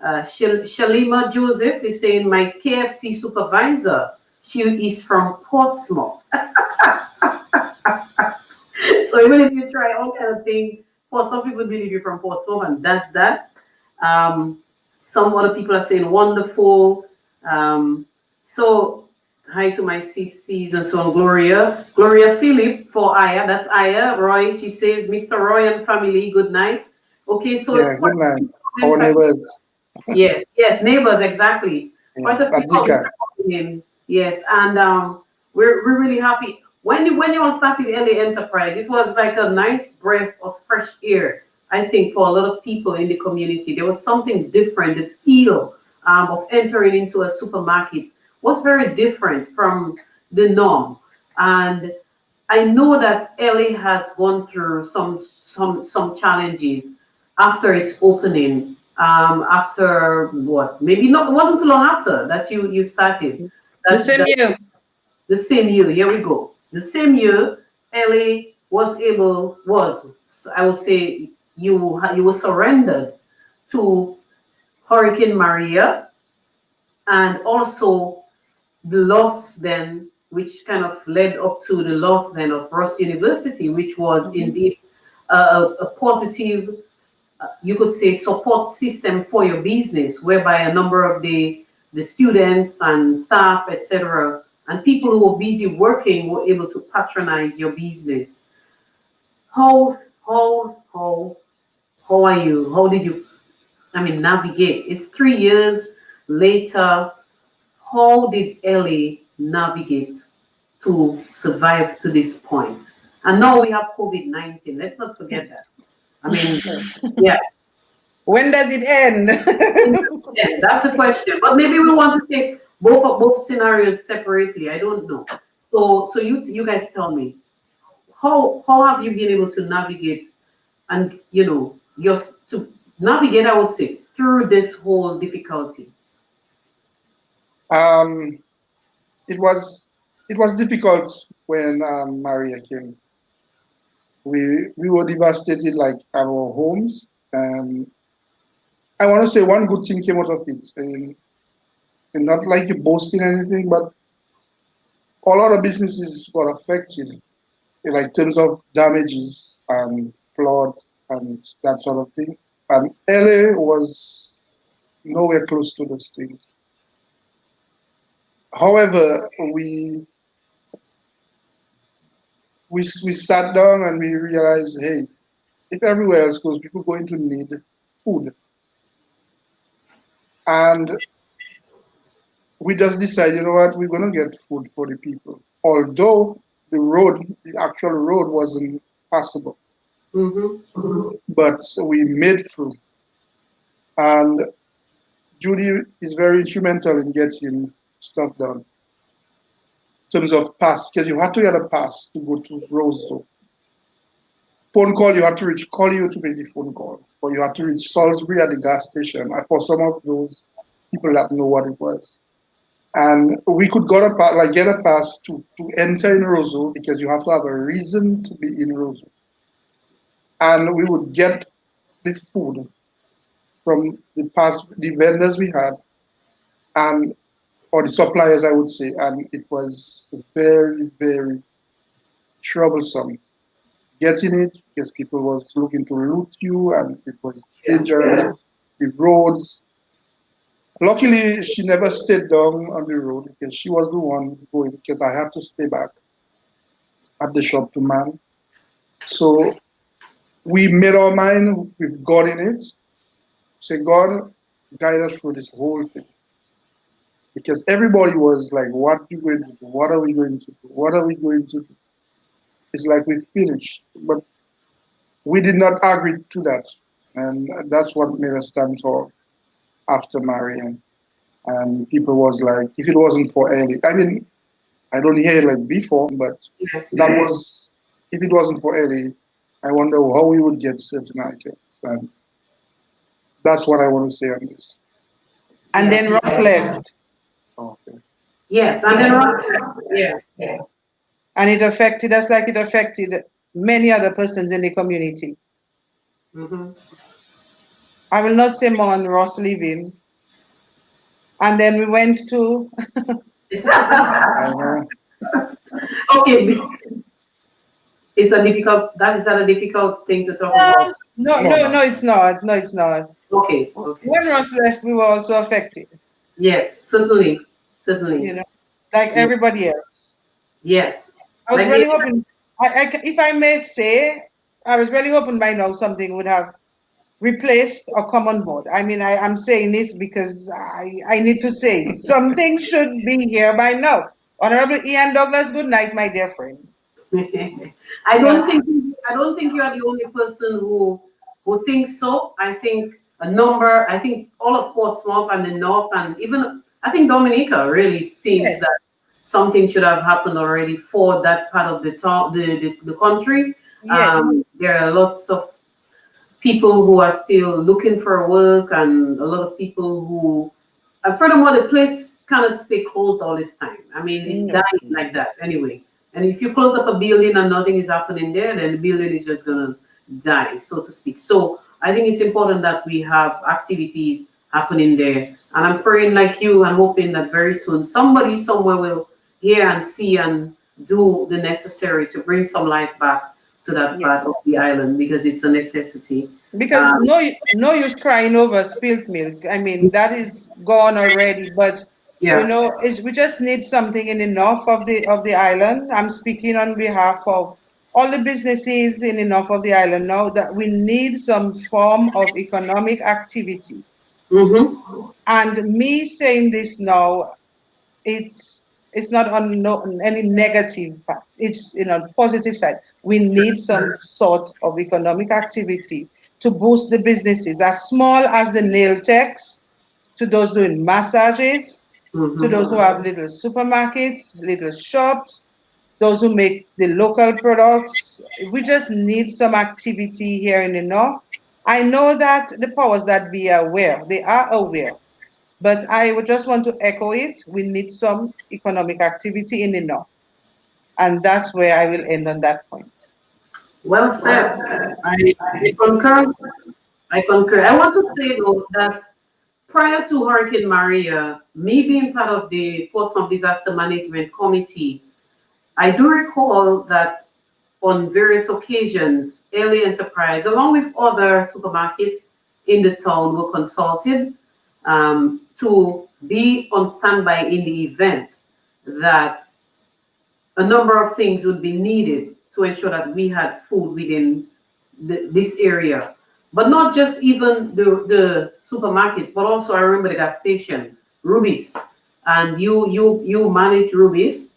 A: Shalima Joseph is saying my KFC supervisor. She is from Portsmouth. So even if you try all kind of things, for some people believe you're from Portsmouth, and that's that. Um, some other people are saying wonderful. So hi to my CCs and so on. Gloria Philip for Aya. That's Aya. Roy. She says, Mr. Roy and family, good night. Okay, so
B: Yeah, good night. Our neighbors.
A: yes, neighbors, exactly. Quite
B: Yes,
A: a few
B: at
A: comments
B: Zika.
A: are coming in. Yes, and we're really happy. When you all started LA Enterprise, it was like a nice breath of fresh air. I think for a lot of people in the community, there was something different. The feel of entering into a supermarket was very different from the norm, and I know that LA has gone through some challenges after its opening. After what? Maybe not. It wasn't too long after that you started.
C: The
A: That
C: same year.
A: the same year. Here we go. The same year, LA was I would say you were surrendered to Hurricane Maria, and also the loss then, which kind of led up to the loss then of Ross University, which was indeed a positive, you could say, support system for your business, whereby a number of the students and staff, etc., and people who were busy working were able to patronize your business. How how how how are you? How did you, I mean, navigate? It's 3 years later. How did Ellie navigate to survive to this point? And now we have COVID-19. Let's not forget that. I mean, yeah,
C: When does it end?
A: yeah, that's the question. But maybe we want to take both scenarios separately. I don't know. So you guys tell me, how have you been able to navigate, and just to navigate, I would say, through this whole difficulty.
B: Um, it was difficult when Maria came. We were devastated, like our homes. I want to say one good thing came out of it, and not like you boasting anything, but all other businesses got affected, like in terms of damages and floods and that sort of thing. And LA was nowhere close to those things. However, we sat down and we realized, hey, if everywhere else goes, people are going to need food. And we just decided, you know what, we're going to get food for the people. Although the actual road wasn't passable,
A: Mm-hmm.
B: but we made through. And Judy is very instrumental in getting stuff done in terms of pass, because you had to get a pass to go to Roseau. Phone call, you had to reach, call you to make the phone call, or you had to reach Salisbury at the gas station. For some of those people that know what it was. And we could get a pass to enter in Roseau because you have to have a reason to be in Roseau. And we would get the food from the vendors we had, and or the suppliers, I would say, and it was very, very troublesome getting it because people was looking to loot you, and it was dangerous. The roads. Luckily, she never stayed down on the road because she was the one going because I had to stay back at the shop to man. So we made our mind with God in it. Say, God, guide us through this whole thing. Because everybody was like, what are we going to do? What are we going to do? What are we going to do? It's like we finished. But we did not agree to that. And that's what made us stand tall after Marian. And people was like, if it wasn't for Ellie, I mean, I don't hear it like before, but that was, if it wasn't for Ellie, I wonder how we would get certain items. And that's what I want to say on this.
C: And then Ross left.
B: Okay.
A: Yes, and then yeah.
C: And it affected us like it affected many other persons in the community.
A: Mm-hmm.
C: I will not say more on Ross leaving. And then we went to
A: Okay, it's a difficult. That is not a difficult thing to talk about.
C: no, it's not. No, it's not.
A: Okay.
C: When Ross left, we were also affected.
A: Yes, certainly.
C: You know, like everybody else.
A: Yes.
C: I was really hoping, if I may say, I was really hoping by now something would have replaced or come on board. I mean, I'm saying this because I need to say it. Something should be here by now. Honorable Ian Douglas, good night, my dear friend.
A: I don't think you are the only person who thinks so. I think all of Portsmouth and the North, and even I think Dominica really thinks that something should have happened already for that part of the country.
C: Yes.
A: There are lots of people who are still looking for work, and a lot of people who, and furthermore, the place cannot stay closed all this time. I mean, it's dying like that anyway. And if you close up a building and nothing is happening there, then the building is just gonna die, so to speak. So I think it's important that we have activities happening there. And I'm praying like you and hoping that very soon somebody somewhere will hear and see and do the necessary to bring some life back to that part of the island, because it's a necessity.
C: Because no use crying over spilt milk. I mean, that is gone already. But
A: Yeah.
C: We just need something in the north of the island. I'm speaking on behalf of all the businesses in the north of the island now that we need some form of economic activity.
A: Mm-hmm.
C: And me saying this now, it's it's not on no, any negative part. It's positive side. We need some sort of economic activity to boost the businesses, as small as the nail techs, to those doing massages, to those who
A: Mm-hmm.
C: have little supermarkets, little shops, those who make the local products. We just need some activity here in the north. I know that the powers that be are aware, they are aware, but I would just want to echo it. We need some economic activity in the north. And that's where I will end on that point.
A: Well said. I concur. I concur. I want to say though that prior to Hurricane Maria, me being part of the Portsmouth Disaster Management Committee, I do recall that on various occasions, Early Enterprise, along with other supermarkets in the town, were consulted to be on standby in the event that a number of things would be needed to ensure that we had food within this area. But not just even the supermarkets, but also I remember the gas station, Ruby's. And you manage Ruby's,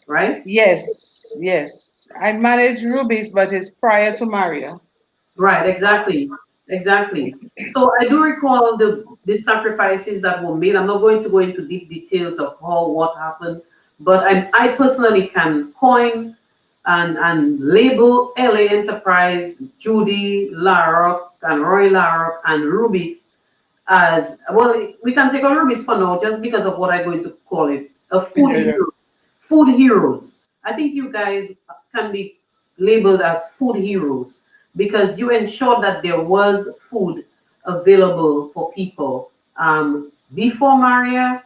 A: right?
C: Yes, yes. I manage Rubies, but it's prior to Maria.
A: Right, exactly. Exactly. So I do recall the sacrifices that were made. I'm not going to go into deep details of how what happened, but I personally can coin and label LA Enterprise, Judy Larocque and Roy Larocque and Ruby's as well. We can take on Ruby's for now just because of what I'm going to call it a food
B: Yeah, yeah.
A: hero. Food heroes. I think you guys can be labeled as food heroes because you ensured that there was food available for people before Maria,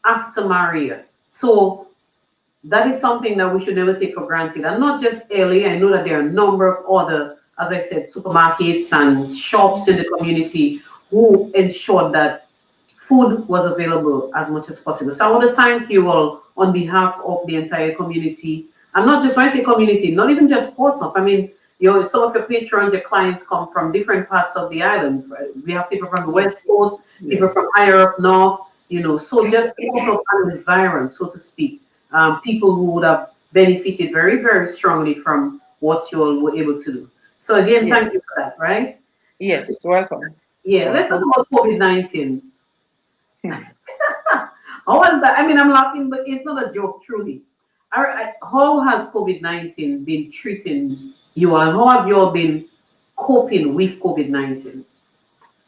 A: after Maria. So that is something that we should never take for granted. And not just LA, I know that there are a number of other, as I said, supermarkets and shops in the community who ensured that food was available as much as possible. So I want to thank you all on behalf of the entire community. And not just when I say community, not even just Portsmouth. I mean, some of your patrons, your clients come from different parts of the island. We have people from the West Coast,
B: Yeah.
A: people from higher up north, so just people from an environment, so to speak. People who would have benefited very, very strongly from what you all were able to do. So again,
C: Yeah.
A: thank you for that, right?
C: Yes, welcome.
A: Yeah, let's talk
C: Welcome.
A: about COVID-19. How was that? I mean, I'm laughing, but it's not a joke, truly. How has COVID-19 been treating you all? And how have you all been coping with COVID-19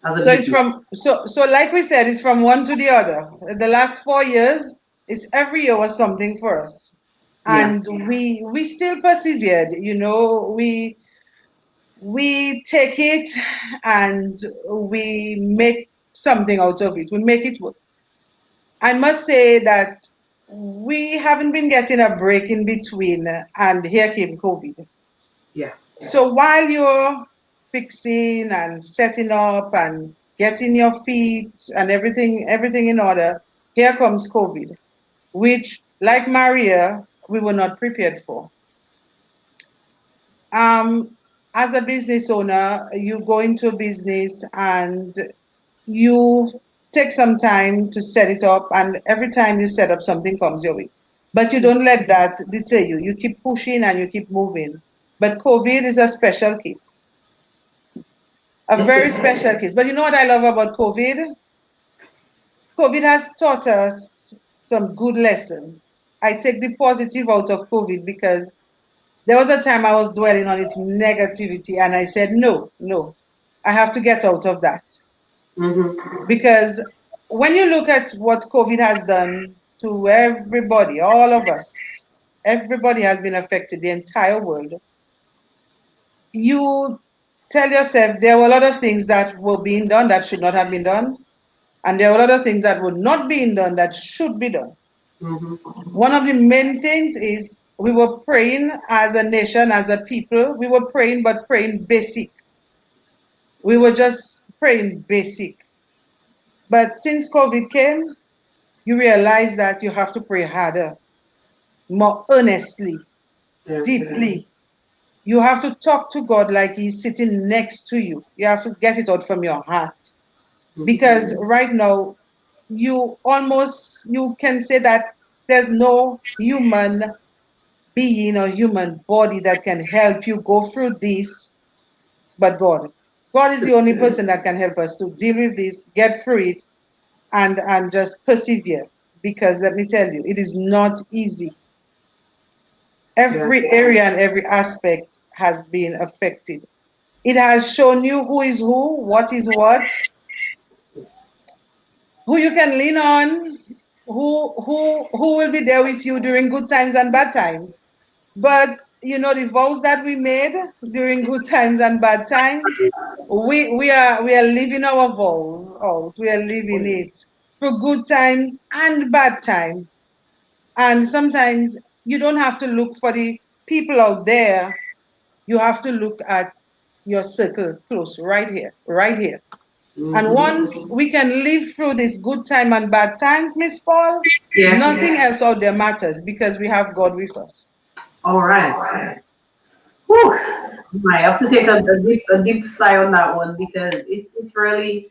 A: as a
C: So it's
A: business?
C: so like we said, it's from one to the other. The last 4 years, it's every year was something for us.
A: Yeah.
C: And we still persevered, we take it and we make something out of it. We make it work. I must say that we haven't been getting a break in between, and here came COVID.
A: Yeah.
C: So while you're fixing and setting up and getting your feet and everything in order, here comes COVID, which, like Maria, we were not prepared for. As a business owner, you go into a business and you take some time to set it up, and every time you set up, something comes your way. But you don't let that deter you. You keep pushing and you keep moving. But COVID is a special case, a
A: It
C: very
A: is.
C: special case. But you know what I love about COVID? COVID has taught us some good lessons. I take the positive out of COVID because there was a time I was dwelling on its negativity, and I said, no, no, I have to get out of that.
A: Mm-hmm.
C: Because when you look at what COVID has done to everybody, all of us, everybody has been affected, the entire world, you tell yourself there were a lot of things that were being done that should not have been done, and there were a lot of things that were not being done that should be done.
A: Mm-hmm.
C: One of the main things is we were praying as a nation, as a people. We were praying, but praying basic. We were just praying basic. But since COVID came, you realize that you have to pray harder, more earnestly,
A: Definitely.
C: deeply. You have to talk to God like He's sitting next to you. You have to get it out from your heart. Because
A: Mhm.
C: right now, you can say that there's no human being or human body that can help you go through this but God. God is the only person that can help us to deal with this, get through it, and just persevere. Because let me tell you, it is not easy.
A: Yeah.
C: Every area and every aspect has been affected. It has shown you who is what is what, who you can lean on, who will be there with you during good times and bad times. But the vows that we made during good times and bad times, we are living our vows out. We are living it for good times and bad times. And sometimes you don't have to look for the people out there. You have to look at your circle close, right here, right here. And once
A: Mhm.
C: we can live through this good time and bad times, Miss Paul,
A: Yes.
C: nothing else out there matters because we have God with us.
A: All right. Whew. I have to take a deep sigh on that one because it's really.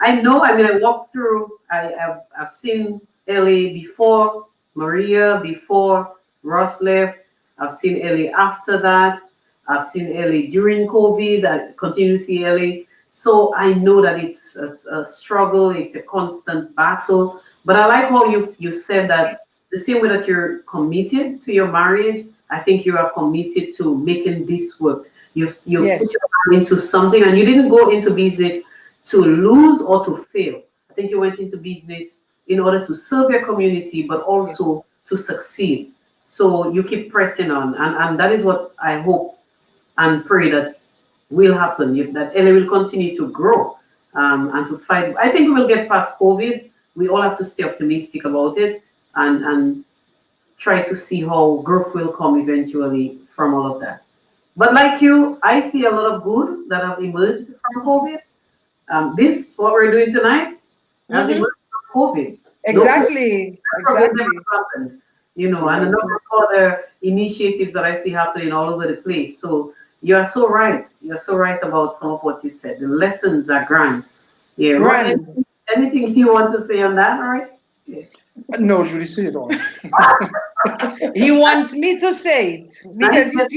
A: I know. I mean, I walked through. I've seen Ellie before, Maria before Ross left. I've seen Ellie after that. I've seen Ellie during COVID. I continue to see Ellie. So I know that it's a struggle. It's a constant battle. But I like how you said that the same way that you're committed to your marriage, I think you are committed to making this work. You've put
C: Yes,
A: your hand into something, and you didn't go into business to lose or to fail. I think you went into business in order to serve your community, but
C: yes.
A: also to succeed. So you keep pressing on, and that is what I hope and pray that will happen. That LA will continue to grow and to fight. I think we will get past COVID. We all have to stay optimistic about it and try to see how growth will come eventually from all of that. But like you, I see a lot of good that have emerged from COVID. This, what we're doing tonight, has
C: Mm-hmm.
A: emerged from COVID. No,
C: Exactly,
A: probably never
C: exactly,
A: happened, you know, and a
C: exactly.
A: number of other initiatives that I see happening all over the place. So you are so right. You're so right about some of what you said. The lessons are grand. Yeah, Roy,
C: Grand.
A: anything you want to say on that, right? Yeah.
B: No, Judy, say it all.
C: He wants me to say it
A: Nice.
C: because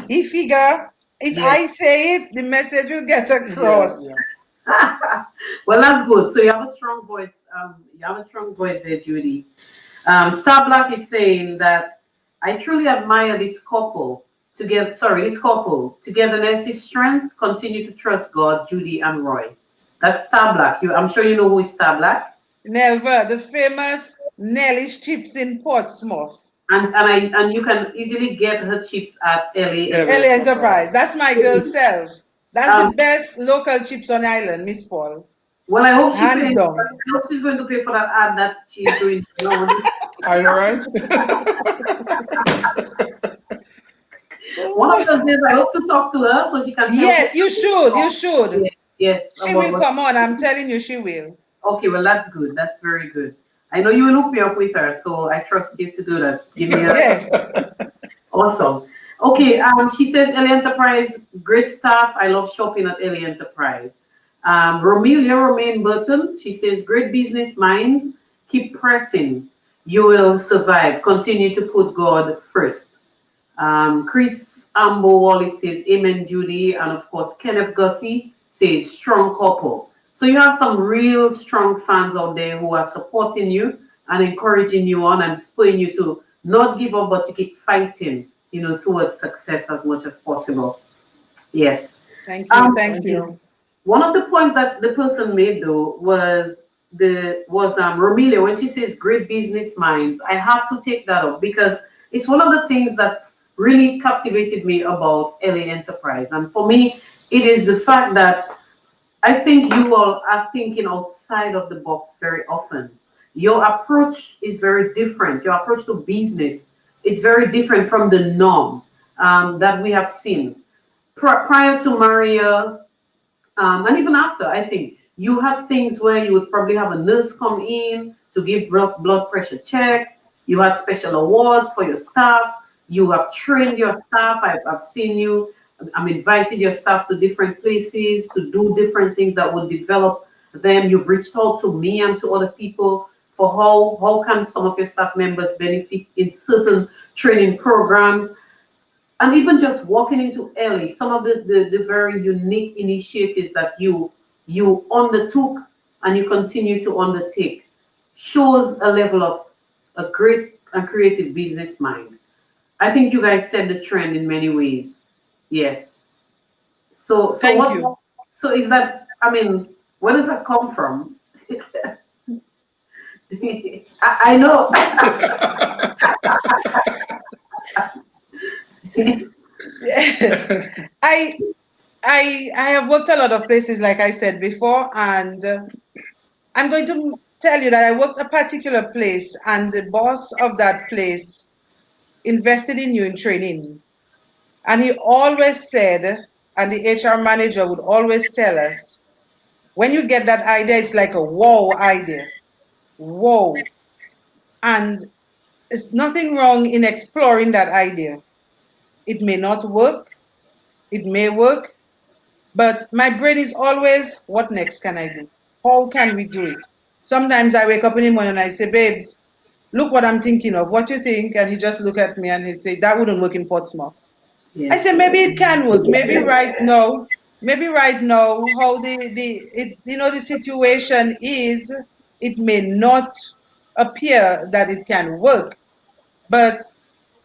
C: he figure if
A: Yes.
C: I say it, the message will get
B: Yeah,
C: across.
B: yeah.
A: Well, that's good. So you have a strong voice. You have a strong voice there, Judy. Star Black is saying that I truly admire this couple. This couple togetherness is strength. Continue to trust God, Judy and Roy. That's Star Black. I'm sure you know who is Star Black.
C: Nelva, the famous Nelly's chips in Portsmouth.
A: And you can easily get her chips at LA
B: LA
C: LA
A: Enterprise.
C: Enterprise.
B: Enterprise.
C: That's my girl self. That's the
A: Um,
C: best local chips on the island, Miss Paul.
A: well, I hope she
C: Hands
A: pays.
C: down.
A: I hope she's going to pay for that ad that she's doing now.
B: I know, right?
A: One of those days, I hope to talk to her so she can tell
C: Yes,
A: people.
C: you should. You
A: Yes,
C: should.
A: yes,
C: She
A: about
C: will
A: what.
C: come on. I'm telling you, she will.
A: Okay, well, that's good. That's very good. I know you will hook me up with her, so I trust you to do that. Give me a
C: Yes.
A: awesome. Okay, she says LA Enterprise, great staff. I love shopping at LA Enterprise. Romelia Romaine Burton, she says, great business minds. Keep pressing. You will survive. Continue to put God first. Chris Ambo Wallace says, Amen, Judy. And of course, Kenneth Gussie says, strong couple. So you have some real strong fans out there who are supporting you and encouraging you on and spurring you to not give up, but to keep fighting, towards success as much as possible. Yes.
C: Thank you.
A: Um,
C: Thank
B: Thank
C: you.
B: you.
A: One of the points that the person made though was Romelia when she says great business minds. I have to take that up because it's one of the things that really captivated me about LA Enterprise. And for me, it is the fact that I think you all are thinking outside of the box very often. Your approach is very different. Your approach to business is very different from the norm that we have seen. Prior to Maria, and even after, I think you had things where you would probably have a nurse come in to give blood pressure checks. You had special awards for your staff. You have trained your staff. I've seen you. I'm invited your staff to different places to do different things that will develop them. You've reached out to me and to other people for how can some of your staff members benefit in certain training programs, and even just walking into early, some of the very unique initiatives that you undertook and you continue to undertake shows a level of a great and creative business mind. I think you guys set the trend in many ways. Yes. So
C: Thank
A: what?
C: you.
A: So is that? I mean, where does that come from? I know.
C: I I have worked a lot of places, like I said before, and I'm going to tell you that I worked a particular place, and the boss of that place invested in you in training. And he always said, and the HR manager would always tell us, when you get that idea, it's like a wow idea. Whoa. And there's nothing wrong in exploring that idea. It may not work, it may work, but my brain is always, what next can I do? How can we do it? Sometimes I wake up in the morning and I say, babes, look what I'm thinking of. What you think? And he just look at me and he say, that wouldn't work in Portsmouth. I
A: Yes.
C: say, maybe it can work. Maybe right now, how the situation is, it may not appear that it can work, but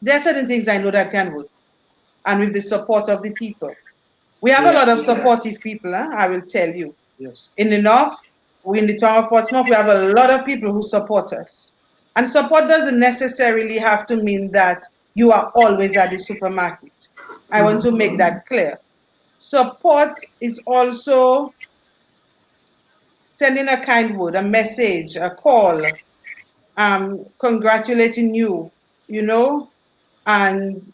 C: there are certain things I know that can work, and with the support of the people. We have a
A: Yeah.
C: lot of supportive people, huh? I will tell you.
B: Yes.
C: In the north, we in the town of Portsmouth, we have a lot of people who support us. And support doesn't necessarily have to mean that you are always at the supermarket. I want to make that clear. Support is also sending a kind word, a message, a call, congratulating you, you know, and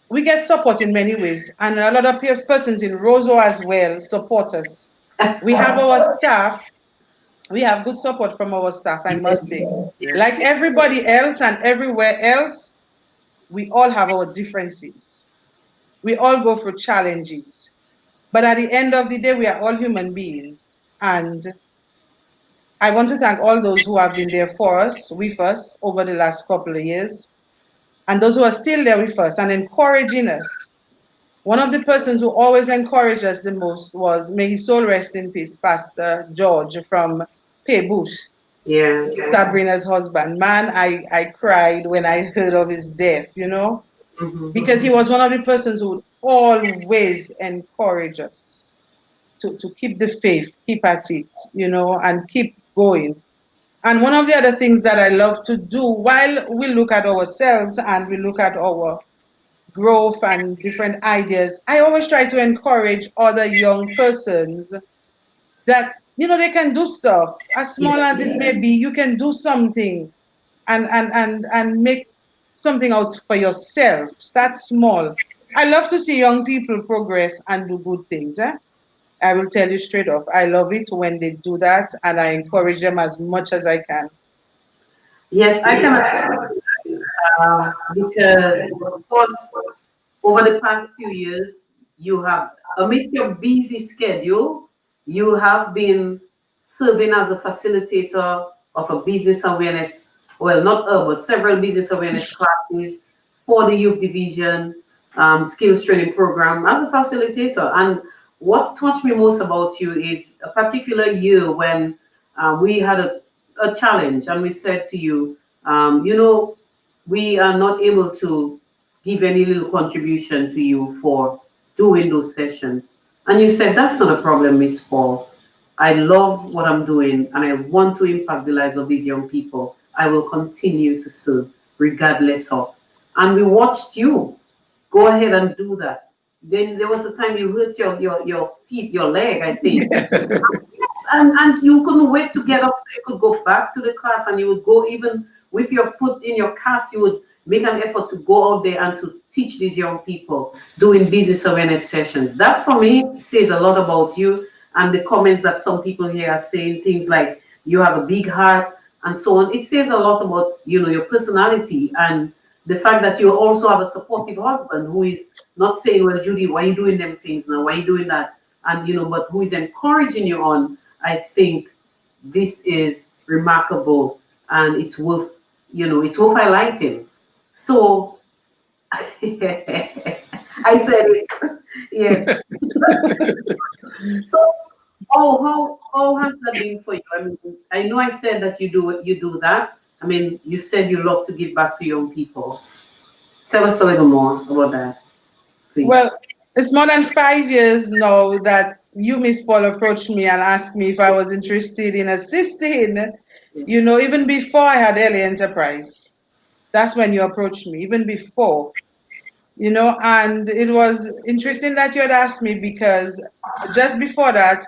C: we get support in many ways. And a lot of persons in Roseau as well support us. We have our staff, we have good support from our staff, I must say.
A: Yes.
C: Like everybody else and everywhere else, we all have our differences. We all go through challenges. But at the end of the day, we are all human beings. And I want to thank all those who have been there for us, with us, over the last couple of years, and those who are still there with us and encouraging us. One of the persons who always encouraged us the most was, may his soul rest in peace, Pastor George from Paybush,
A: Yeah.
C: Sabrina's husband. Man, I cried when I heard of his death, you know, because he was one of the persons who would always encourage us to keep the faith, keep at it, you know, and keep going. And one of the other things that I love to do while we look at ourselves and we look at our growth and different ideas, I always try to encourage other young persons that, you know, they can do stuff as small as it may be. You can do something and make something out for yourself. Start small. I love to see young people progress and do good things. I will tell you straight off. I love it when they do that, and I encourage them as much as I can.
A: Yes, I can agree, because of course over the past few years you have, amidst your busy schedule, you have been serving as a facilitator of a business awareness, well, not but several business awareness classes for the youth division, skills training program as a facilitator. And what touched me most about you is a particular year when we had a challenge and we said to you, you know, we are not able to give any little contribution to you for doing those sessions. And you said, that's not a problem, Miss Paul. I love what I'm doing and I want to impact the lives of these young people. I will continue to serve regardless of. And we watched you go ahead and do that. Then there was a time you hurt your feet, your leg, I think. And you couldn't wait to get up so you could go back to the class, and you would go, even with your foot in your cast, you would make an effort to go out there and to teach these young people doing business awareness sessions. That for me says a lot about you. And the comments that some people here are saying things like, you have a big heart and so on. It says a lot about, your personality, and the fact that you also have a supportive husband who is not saying, well, Judy, why are you doing them things now? Why are you doing that? And, but who is encouraging you on. I think this is remarkable, and it's worth, it's worth highlighting. So I said it. Yes. So, how has that been for you? I mean, I know I said that you do that. I mean, you said you love to give back to young people. Tell us a little more about that, please.
C: Well, it's more than 5 years now that you, Miss Paul, approached me and asked me if I was interested in assisting.
A: Yeah.
C: Even before I had early enterprise. That's when you approached me, even before. And it was interesting that you had asked me because just before that,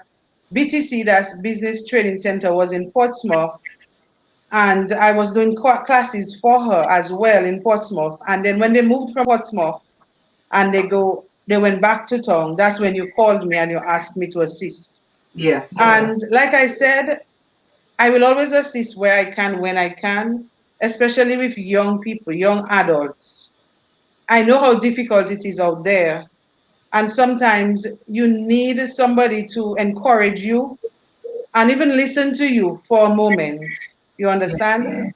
C: BTC, that's Business Training Center, was in Portsmouth, and I was doing classes for her as well in Portsmouth. And then when they moved from Portsmouth and they went back to town, that's when you called me and you asked me to assist.
A: Yeah.
C: And like I said, I will always assist where I can, when I can, especially with young people, young adults. I know how difficult it is out there. And sometimes you need somebody to encourage you and even listen to you for a moment. You understand?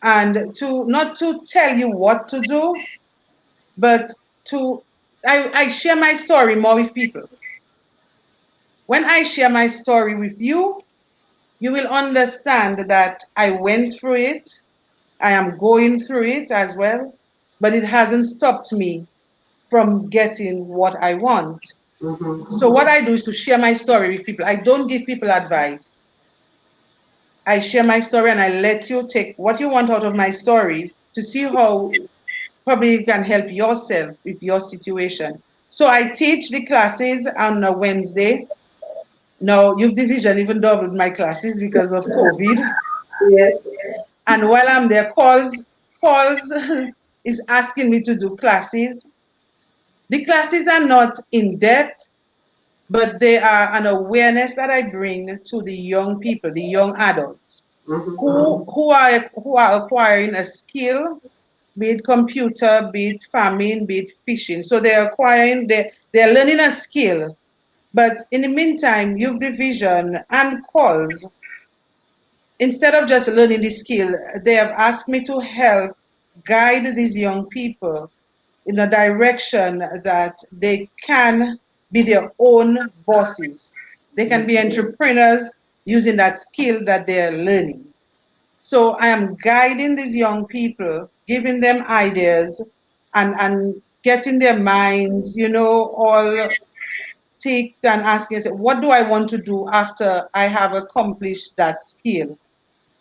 C: And to not to tell you what to do, but I share my story more with people. When I share my story with you, you will understand that I went through it. I am going through it as well, but it hasn't stopped me from getting what I want. So what I do is to share my story with people. I don't give people advice. I share my story and I let you take what you want out of my story to see how probably you can help yourself with your situation. So I teach the classes on a Wednesday. Now, Youth Division even doubled my classes because of COVID.
A: Yeah.
C: And while I'm there, calls is asking me to do classes. The classes are not in depth, but they are an awareness that I bring to the young people, the young adults who are acquiring a skill, be it computer, be it farming, be it fishing. So they're learning a skill. But in the meantime, Youth Division and calls, instead of just learning the skill, they have asked me to help guide these young people in a direction that they can be their own bosses. They can be entrepreneurs using that skill that they're learning. So I am guiding these young people, giving them ideas and getting their minds, all ticked and asking, what do I want to do after I have accomplished that skill?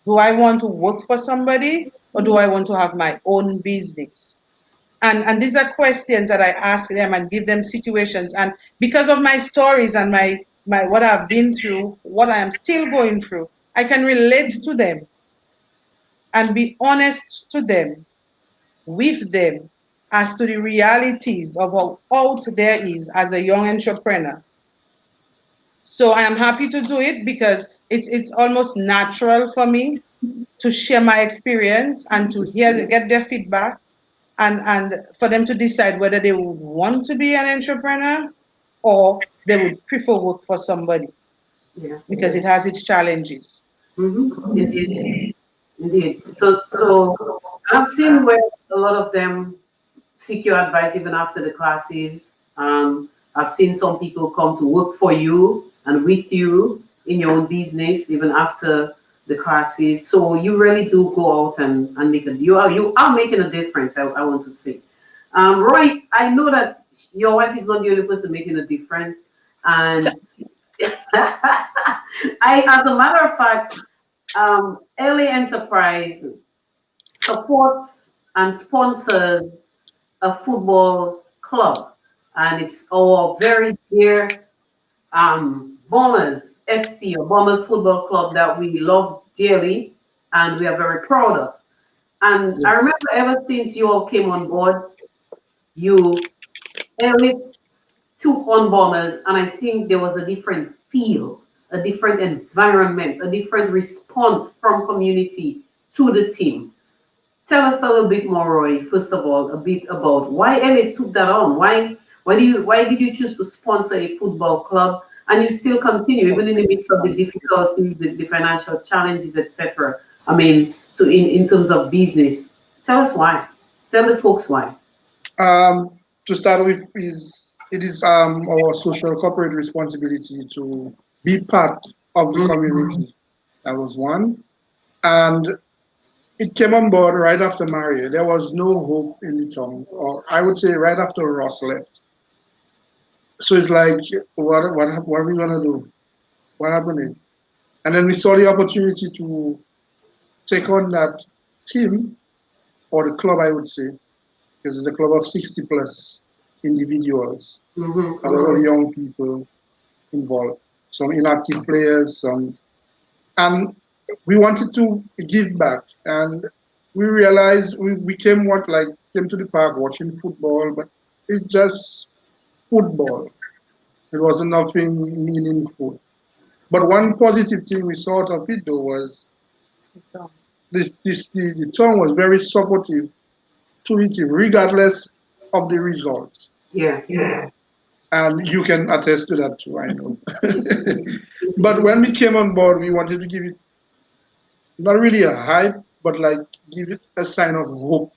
C: Do I want to work for somebody or do I want to have my own business? And these are questions that I ask them and give them situations. And because of my stories and my what I've been through, what I am still going through, I can relate to them and be honest to them, with them, as to the realities of how out there is as a young entrepreneur. So I am happy to do it because it's almost natural for me to share my experience and to get their feedback and for them to decide whether they would want to be an entrepreneur or they would prefer work for somebody
A: Yeah.
C: because it has its challenges.
A: Indeed. Indeed. So I've seen where a lot of them seek your advice even after the classes. I've seen some people come to work for you and with you in your own business even after the classes. So you really do go out and make you are making a difference. I want to say, Roy, I know that your wife is not the only person making a difference, and as a matter of fact, Early Enterprise supports and sponsors a football club, and it's our very dear Bombers FC or Bombers Football Club that we love dearly and we are very proud of. And I remember ever since you all came on board, you early took on Bombers, and I think there was a different feel, a different environment, a different response from community to the team. Tell us a little bit more, Roy. First of all, a bit about why LA took that on. Why did you choose to sponsor a football club, and you still continue even in the midst of the difficulties, the financial challenges, etc. I mean, in terms of business. Tell us why. Tell the folks why.
B: To start with, it is our social corporate responsibility to be part of the community. That was one, and it came on board right after Mario. There was no hope in the town, or I would say right after Ross left. So it's like, what are we gonna do? What happened? And then we saw the opportunity to take on that team or the club, I would say, because it's a club of 60 plus individuals, a lot of young people involved, some inactive players, and we wanted to give back. And we realized we came to the park watching football, but it's just football. It wasn't nothing meaningful. But one positive thing we saw out of it though was the town was very supportive to the team, regardless of the results.
A: Yeah.
B: And you can attest to that too, I know. But when we came on board, we wanted to give it not really a hype, but like give it a sign of hope.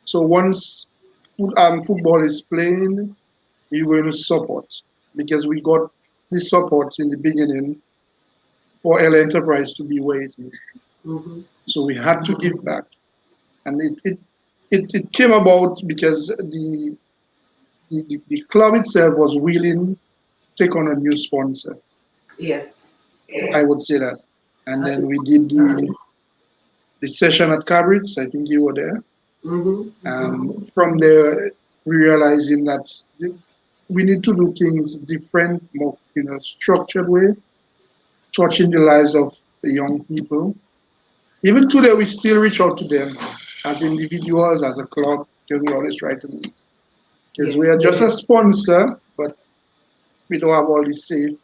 B: So once football is playing, we were to support because we got the support in the beginning for LA Enterprise to be where it is. So we had to give back, and it came about because the club itself was willing to take on a new sponsor.
A: Yes.
B: I would say that, and then we did the session at Cabrit's. I think you were there. And from there, we realizing that we need to do things different, more structured way, touching the lives of the young people. Even today, we still reach out to them as individuals, as a club, because we always try to meet. Because we are just a sponsor, but we don't have all the say.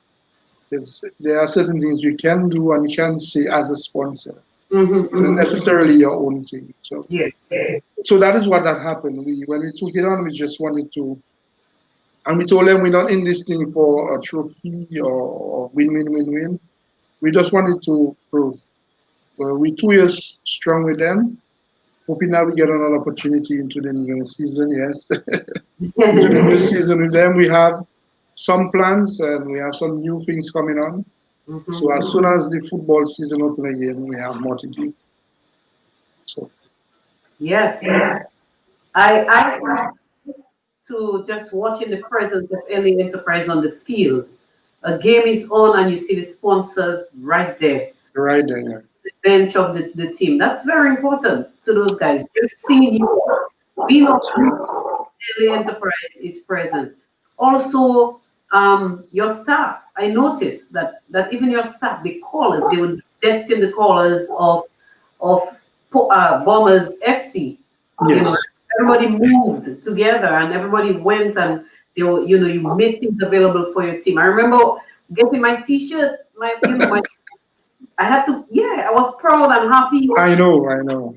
B: Because there are certain things you can do and you can say as a sponsor, not necessarily your own thing. So that is what that happened. When we took it on, we just wanted to, and we told them we're not in this thing for a trophy or win. We just wanted to prove. Well, we're 2 years strong with them, hoping that we get another opportunity into the new season, yes. Into the new season with them, we have some plans and we have some new things coming on. So as soon as the football season opens again, we have more to do. So
A: Yes. I to just watching the presence of LA Enterprise on the field. A game is on and you see the sponsors right there.
B: right there, yeah.
A: The bench of the team. That's very important to those guys. Just seeing you being on LA Enterprise is present. Also, your staff. I noticed that even your staff, the callers, they were detecting the callers of Bombers FC. You know, everybody moved together and everybody went and they were, you made things available for your team. I remember getting my T-shirt, I had to, I was proud and happy.
B: I know.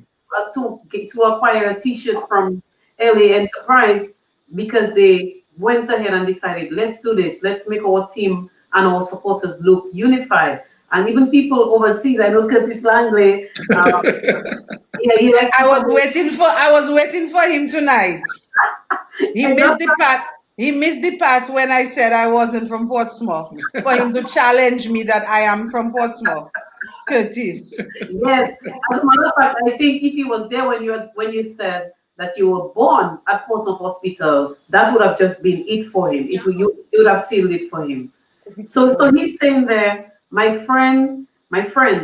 A: To acquire a T-shirt from LA Enterprise because they went ahead and decided, let's do this. Let's make our team and our supporters look unified. And even people overseas, I know Curtis Langley.
C: I was waiting for him tonight. He missed the part when I said I wasn't from Portsmouth, for him to challenge me that I am from Portsmouth. Curtis.
A: Yes. As a matter of fact, I think if he was there when you said that you were born at Portsmouth Hospital, that would have just been it for him. It would have sealed it for him. So he's saying there, my friends,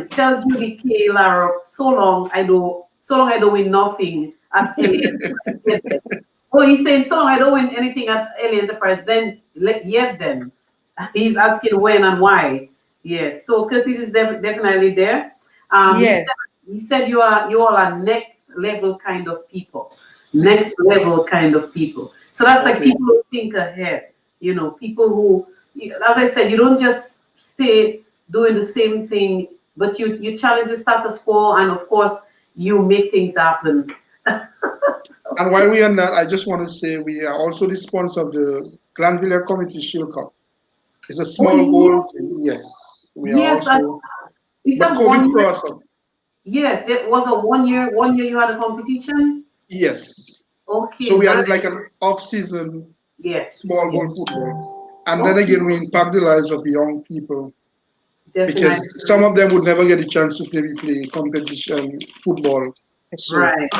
A: tell Judy Larocque, so long I don't win nothing at LA. Oh, he's saying so long I don't win anything at LA Enterprise, then yet then. He's asking when and why. Yes. So Curtis is definitely there.
C: Yes.
A: He said you all are next level kind of people. Next level kind of people. So that's like people who think ahead. People who, as I said, you don't just stay doing the same thing, but you challenge the status quo, and of course you make things happen.
B: And while we're on that, I just want to say we are also the sponsor of the Glanville Community Shield Cup. It's a
A: Oh
B: small goal thing. Yes, we are
A: yes, I,
B: also,
A: you
B: but
A: said
B: COVID
A: one
B: threw
A: year.
B: us up.
A: Yes, it was a 1 year. 1 year you had a competition.
B: Yes. So
A: Okay,
B: we had
A: nice.
B: it like an off-season
A: Yes,
B: small goal
A: yes.
B: football. And then
A: Okay,
B: again, we impact the lives of young people because some
A: definitely.
B: of them would never get a chance to play competition football. So,
A: Right.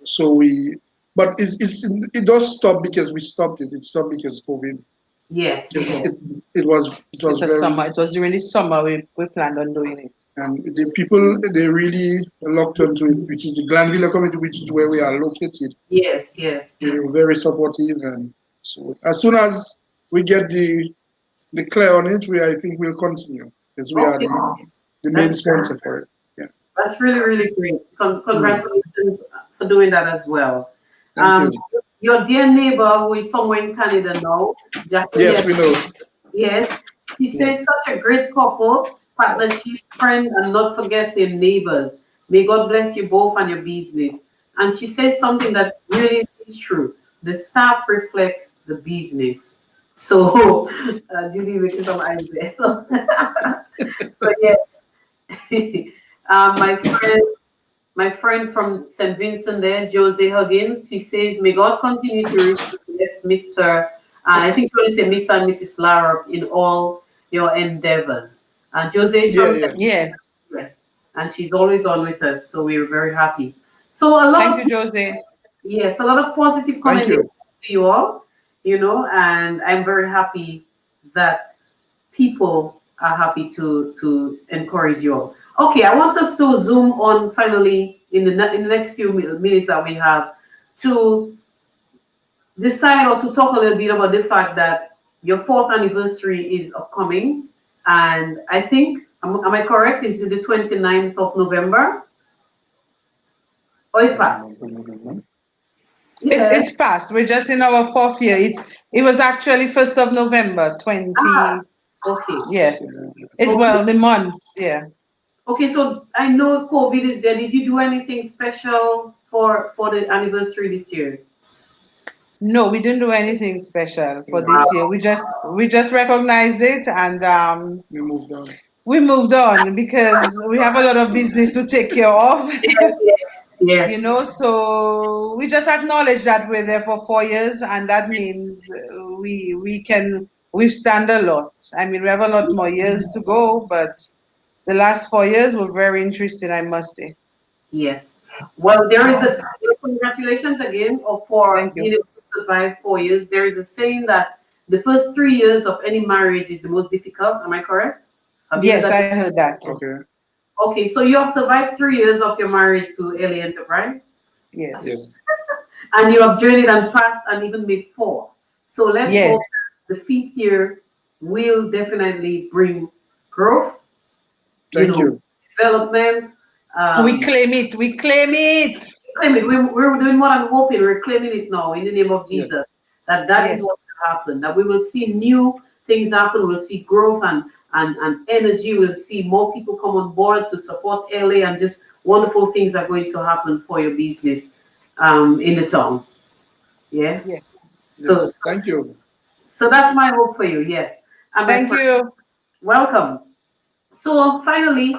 B: so we, but it does stop because we stopped it. It stopped because COVID.
A: Yes,
B: Because
A: yes.
B: it was
C: It's a
B: very,
C: summer. It was during the summer we planned on doing it.
B: and the people they really locked onto it, which is the Glanville community, which is where we are located.
A: Yes, yes.
B: They were very supportive, and so as soon as we get the clear on it, I think we'll continue because we are
A: Okay,
B: the main
A: that's
B: sponsor for it. Yeah.
A: that's really really great.
B: Mm.
A: Congratulations for doing that as well.
B: Thank
A: Um,
B: you.
A: your dear neighbor who is somewhere in Canada now,
B: Yes,
A: Jacqueline.
B: we know.
A: Yes, she says
B: Yes.
A: such a great couple, partnership, friend, and not forgetting neighbors. May God bless you both and your business. And she says something that really is true. The staff reflects the business. So, Judy making some eyes there. So, but yes, my friend from St. Vincent there, Jose Huggins, she says, may God continue to bless Mr. I think you want to say Mr. and Mrs. Larocque in all your endeavors. Jose is
B: Yeah,
A: from St.
B: yeah.
C: Yes.
A: Vincent, and she's always on with us, so we're very happy. So a lot
C: Thank
A: of
C: you, Jose.
A: yes, a lot of positive
B: Thank
A: comments
B: you.
A: to you all, and I'm very happy that people are happy to encourage you all. Okay, I want us to zoom on finally in the next few minutes that we have to decide or to talk a little bit about the fact that your fourth anniversary is upcoming, and I think am I correct? Is it the 29th of November? Or it passed? Yeah.
C: It's past. We're just in our fourth year. It was actually 1st of November,
A: Ah,
C: 20.
A: okay.
C: Yeah. It's
A: Okay.
C: well the month. Yeah.
A: Okay, so I know COVID is there. Did you do anything special for the anniversary this year?
C: No, we didn't do anything special for
B: Yeah,
C: this year. We just recognized it and
B: we moved on.
C: we moved on because we have a lot of business to take care of.
A: Yes, yes,
C: So we just acknowledge that we're there for 4 years, and that means we can withstand a lot. I mean, we have a lot more years to go, but the last 4 years were very interesting, I must say.
A: yes. Well, there is a congratulations again for
C: Thank
A: being
C: you.
A: able to survive 4 years. There is a saying that the first 3 years of any marriage is the most difficult. Am I correct? Have you heard
C: Yes,
A: that?
C: I heard that too.
B: Okay.
A: Okay, so you have survived 3 years of your marriage to LA Enterprise,
C: Yes.
B: Yes.
A: and you have journeyed and passed and even made four. So let's hope
C: Yes.
A: that the fifth year will definitely bring growth, you
B: Thank
A: know,
B: you.
A: development.
C: We
A: Um,
C: claim it. We claim it.
A: claim it. We're doing more than hoping. We're claiming it now in the name of
B: Yes.
A: Jesus. That is
C: Yes.
A: what will happen. That we will see new things happen. We'll see growth and energy. We'll see more people come on board to support LA, and just wonderful things are going to happen for your business in the town. Yeah.
C: Yes.
A: So
B: Yes. Thank you.
A: so that's my hope for you. Yes. And my
C: Thank
A: friend,
C: you.
A: welcome. So finally,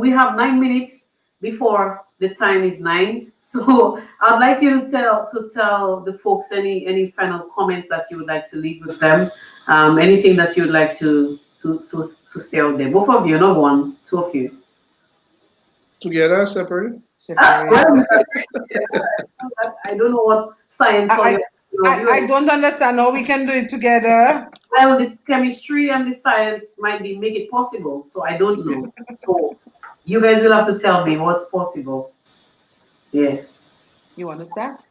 A: we have 9 minutes before the time is 9. So I'd like you to tell the folks any final comments that you would like to leave with them. Anything that you'd like to say out there. Both of you, not one, two of you.
B: Together, separate.
C: Separate.
A: Well, I don't know what science or
C: I, I don't understand how we can do it together.
A: well, the chemistry and the science might be make it possible. So I don't know. So you guys will have to tell me what's possible. Yeah.
C: You want to start?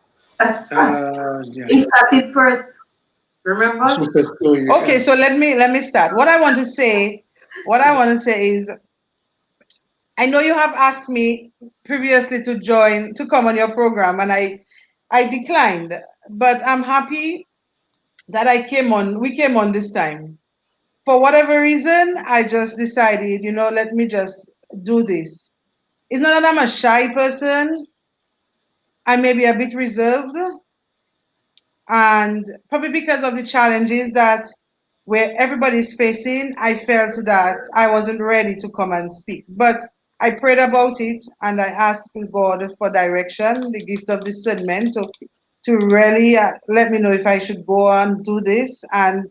B: Yeah.
A: He started first. Remember?
B: Super story.
C: Okay, so let me start. What I want to say is I know you have asked me previously to come on your program, and I declined, but I'm happy that we came on this time. for whatever reason, I just decided, let me just do this. It's not that I'm a shy person. I may be a bit reserved, and probably because of the challenges that where everybody's facing, I felt that I wasn't ready to come and speak. But I prayed about it and I asked God for direction, the gift of discernment, to really let me know if I should go and do this. And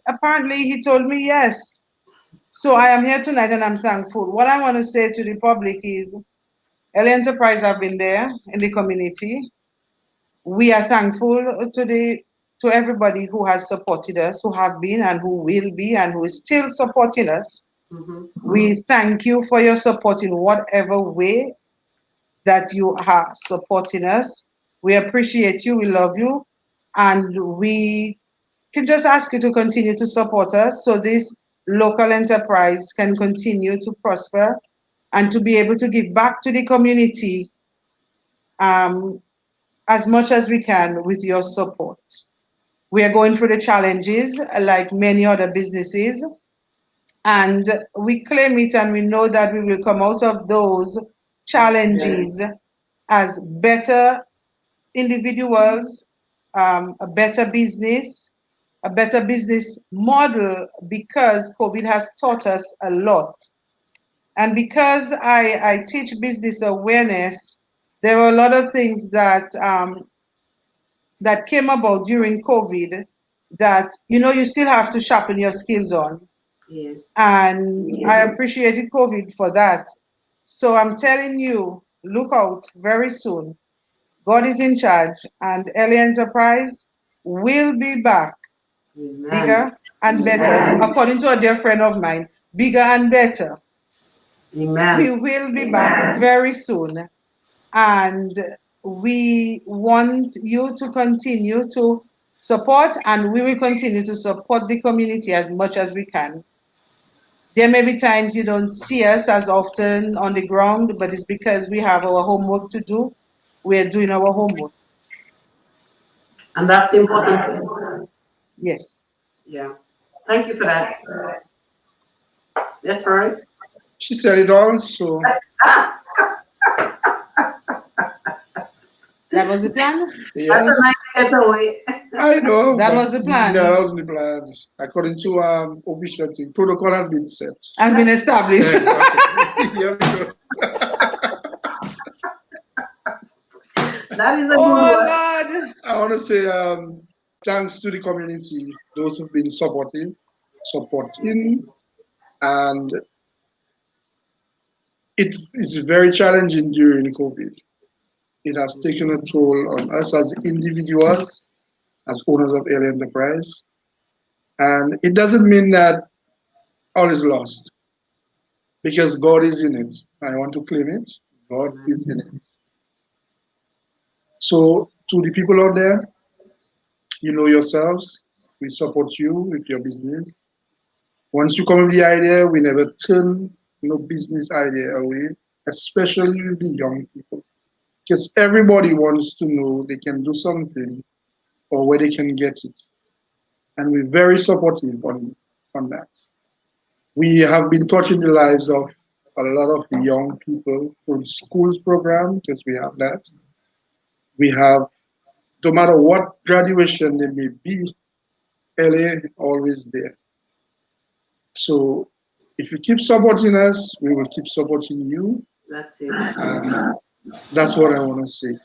C: apparently, He told me yes. So I am here tonight and I'm thankful. What I want to say to the public is, LA Enterprise have been there in the community. We are thankful to everybody who has supported us, who have been and who will be and who is still supporting us. We thank you for your support in whatever way that you are supporting us. We appreciate you, we love you, and we can just ask you to continue to support us so this local enterprise can continue to prosper and to be able to give back to the community as much as we can with your support. We are going through the challenges like many other businesses, and we claim it and we know that we will come out of those challenges as better individuals, a better business model, because COVID has taught us a lot. And because I teach business awareness, there are a lot of things that came about during COVID that you still have to sharpen your skills on.
A: Yeah.
C: And I appreciated COVID for that. So I'm telling you, look out very soon. God is in charge, and LA Enterprise will be back
A: Amen.
C: bigger and better, according to a dear friend of mine, bigger and better.
A: Amen.
C: We will be back very soon. And we want you to continue to support, and we will continue to support the community as much as we can. There may be times you don't see us as often on the ground, but it's because we have our homework to do. We're doing our homework.
A: And that's important.
C: Yes.
A: Yeah. Thank you for that. That's right.
B: She said it all, so
C: That was the plan?
A: That's
B: yes.
A: a nice getaway.
B: I know.
C: That
B: but
C: was the plan.
B: No, that was the plan. According to official thing, protocol has been set.
C: Has been established.
B: Here we go.
A: That is a
C: Oh
A: good one.
C: God.
B: I want to say thanks to the community, those who've been supporting, and it is very challenging during COVID. It has taken a toll on us as individuals, as owners of LA Enterprise, and it doesn't mean that all is lost because God is in it. I want to claim it. God is in it. So to the people out there, you know yourselves. We support you with your business. Once you come with the idea, we never turn no business idea away, especially with the young people. Because everybody wants to know they can do something or where they can get it. And we're very supportive on that. We have been touching the lives of a lot of the young people from schools program, because we have that. We have, no matter what graduation they may be, LA always there. So if you keep supporting us, we will keep supporting you.
A: That's it.
B: That's what I want to say.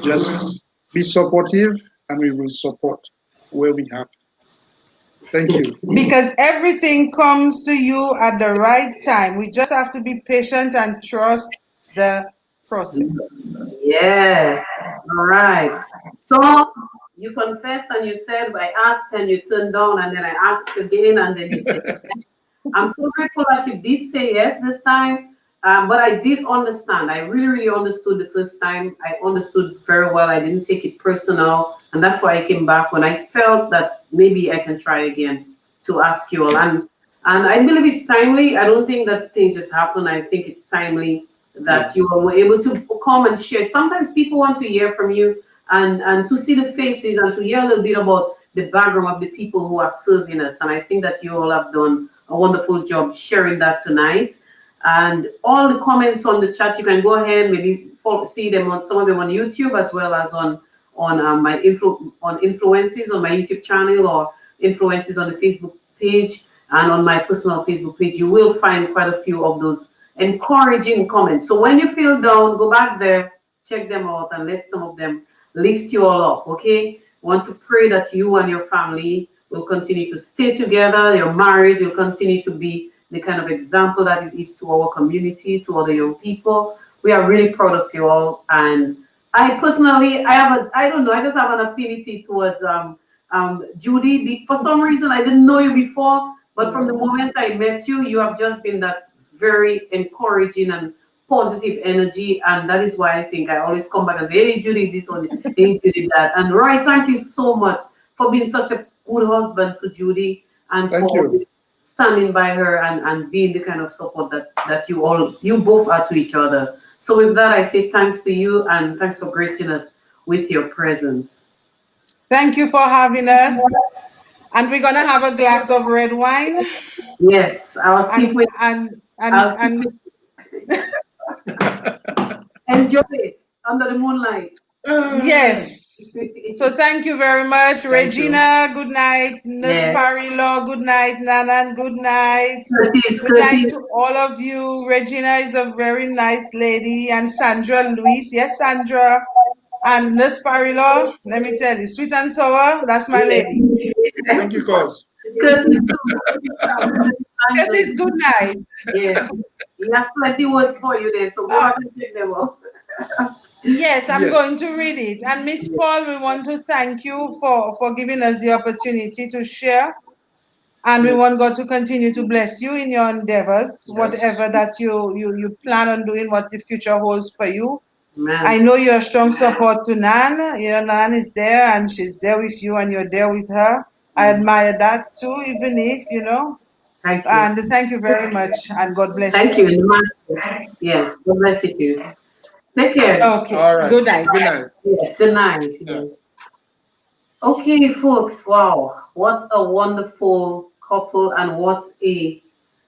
B: Just be supportive and we will support where we have to. Thank you.
C: Because everything comes to you at the right time. We just have to be patient and trust the process.
A: Yeah. All right. So you confessed and you said, I asked and you turned down, and then I asked again, and then you said, yes. I'm so grateful that you did say yes this time. But I did understand. I really, really understood the first time. I understood very well. I didn't take it personal. And that's why I came back when I felt that maybe I can try again to ask you all. And I believe it's timely. I don't think that things just happen. I think it's timely that you were able to come and share. Sometimes people want to hear from you and to see the faces and to hear a little bit about the background of the people who are serving us. And I think that you all have done a wonderful job sharing that tonight. And all the comments on the chat, you can go ahead, maybe see them on some of them on YouTube, as well as on my influences on my YouTube channel, or influences on the Facebook page, and on my personal Facebook page. You will find quite a few of those encouraging comments. So when you feel down, go back there, check them out, and let some of them lift you all up. Okay, I want to pray that you and your family will continue to stay together. Your marriage will continue to be the kind of example that it is to our community, to other young people. We are really proud of you all. And I personally, I don't know, I just have an affinity towards Judy. For some reason, I didn't know you before, but from the moment I met you, you have just been that very encouraging and positive energy. And that is why I think I always come back and say, hey, Judy, this one, hey, Judy, that. And Roy, thank you so much for being such a good husband to Judy, and for standing by her and being the kind of support that you both are to each other. So with that, I say thanks to you, and thanks for gracing us with your presence.
C: Thank you for having us. And we're gonna have a glass of red wine.
A: Yes, I'll sip with enjoy it under the moonlight.
C: Yes. So thank you very much, Regina. Good night, Nesparilo. Good night, Nanan. Good night. Good night to all of you. Regina is a very nice lady, and Sandra Luis. Yes, Sandra. And Nesparilo, let me tell you, sweet and sour. That's my lady.
B: Thank you, cuz.
A: Curtis,
C: good night.
A: Yeah, he has plenty words for you there, so go back and check them out.
C: Yes, I'm going to read it. And Miss Paul, we want to thank you for giving us the opportunity to share. And we want God to continue to bless you in your endeavors, whatever that you plan on doing, what the future holds for you.
A: Man.
C: I know you're a strong support to Nan. Nan is there, and she's there with you, and you're there with her. I admire that too, even if,
A: Thank you.
C: And thank you very much, and God bless
A: you. Thank you. Yes, God bless you too. Take care.
C: Okay. All right. Good night.
B: Good night.
A: Yes, good night. Yeah. Okay, folks. Wow, what a wonderful couple, and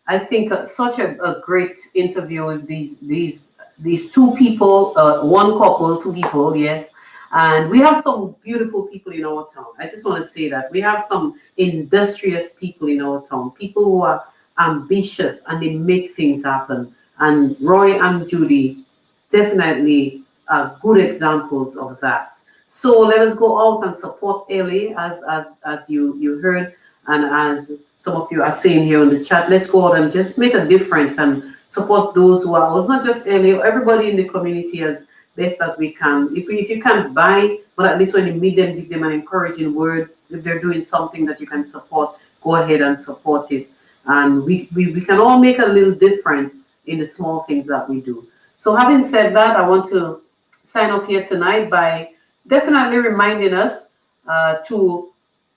A: I think such a great interview with these two people, one couple, two people. Yes. And we have some beautiful people in our town. I just want to say that we have some industrious people in our town, people who are ambitious and they make things happen. And Roy and Judy definitely are good examples of that. So let us go out and support Ellie, as you heard, and as some of you are saying here on the chat. Let's go out and just make a difference and support those who are. It's not just Ellie, everybody in the community as best as we can. If you can't buy, but at least when you meet them, give them an encouraging word. If they're doing something that you can support, go ahead and support it. And we can all make a little difference in the small things that we do. So having said that, I want to sign off here tonight by definitely reminding us to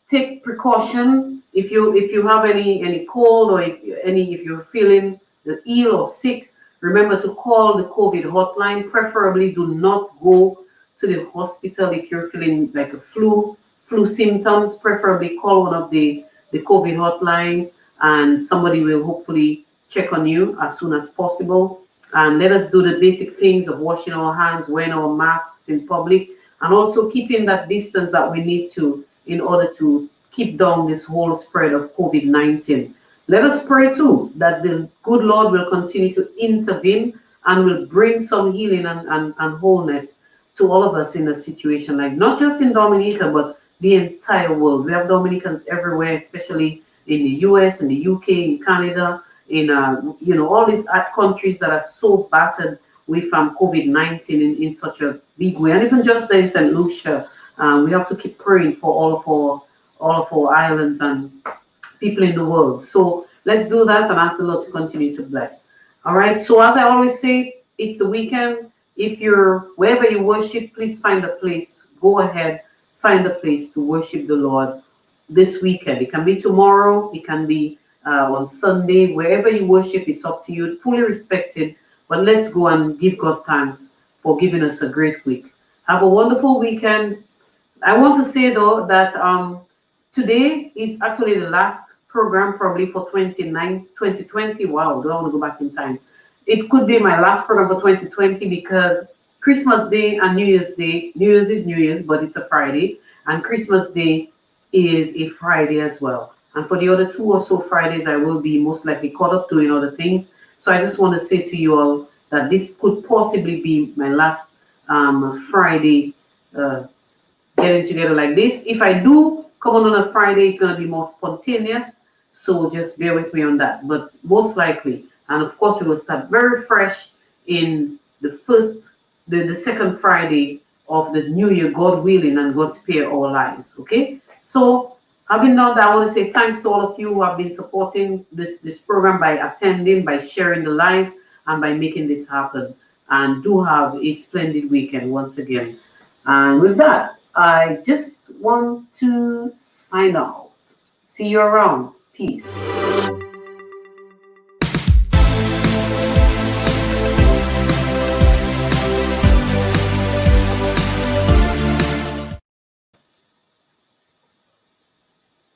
A: take precaution. If you have any cold, or if you're feeling ill or sick, remember to call the COVID hotline. Preferably do not go to the hospital if you're feeling like a flu symptoms. Preferably call one of the COVID hotlines, and somebody will hopefully check on you as soon as possible. And let us do the basic things of washing our hands, wearing our masks in public, and also keeping that distance that we need to in order to keep down this whole spread of COVID-19. Let us pray too that the good Lord will continue to intervene and will bring some healing and wholeness to all of us in a situation like not just in Dominica, but the entire world. We have Dominicans everywhere, especially in the US, in the UK, in Canada, in all these countries that are so battered with COVID-19 in such a big way, and even just there in St. Lucia, we have to keep praying for all of our islands and people in the world. So let's do that and ask the Lord to continue to bless. All right. So as I always say, it's the weekend. If you're wherever you worship, please find a place. Go ahead, find a place to worship the Lord this weekend. It can be tomorrow. It can be on Sunday. Wherever you worship, it's up to you. Fully respected. But let's go and give God thanks for giving us a great week. Have a wonderful weekend. I want to say though that today is actually the last program probably for 2020. Wow, do I want to go back in time? It could be my last program for 2020 because Christmas Day and New Year's Day, New Year's is New Year's, but it's a Friday, and Christmas Day is a Friday as well. And for the other 2 or so Fridays, I will be most likely caught up doing other things. So I just want to say to you all that this could possibly be my last Friday uh, getting together like this. If I do come on a Friday, it's going to be more spontaneous. So just bear with me on that. But most likely, and of course, we will start very fresh in the second Friday of the new year, God willing, and God spare our lives. Okay. So having done that, I want to say thanks to all of you who have been supporting this program by attending, by sharing the live, and by making this happen. And do have a splendid weekend once again. And with that, I just want to sign out. See you around. Peace.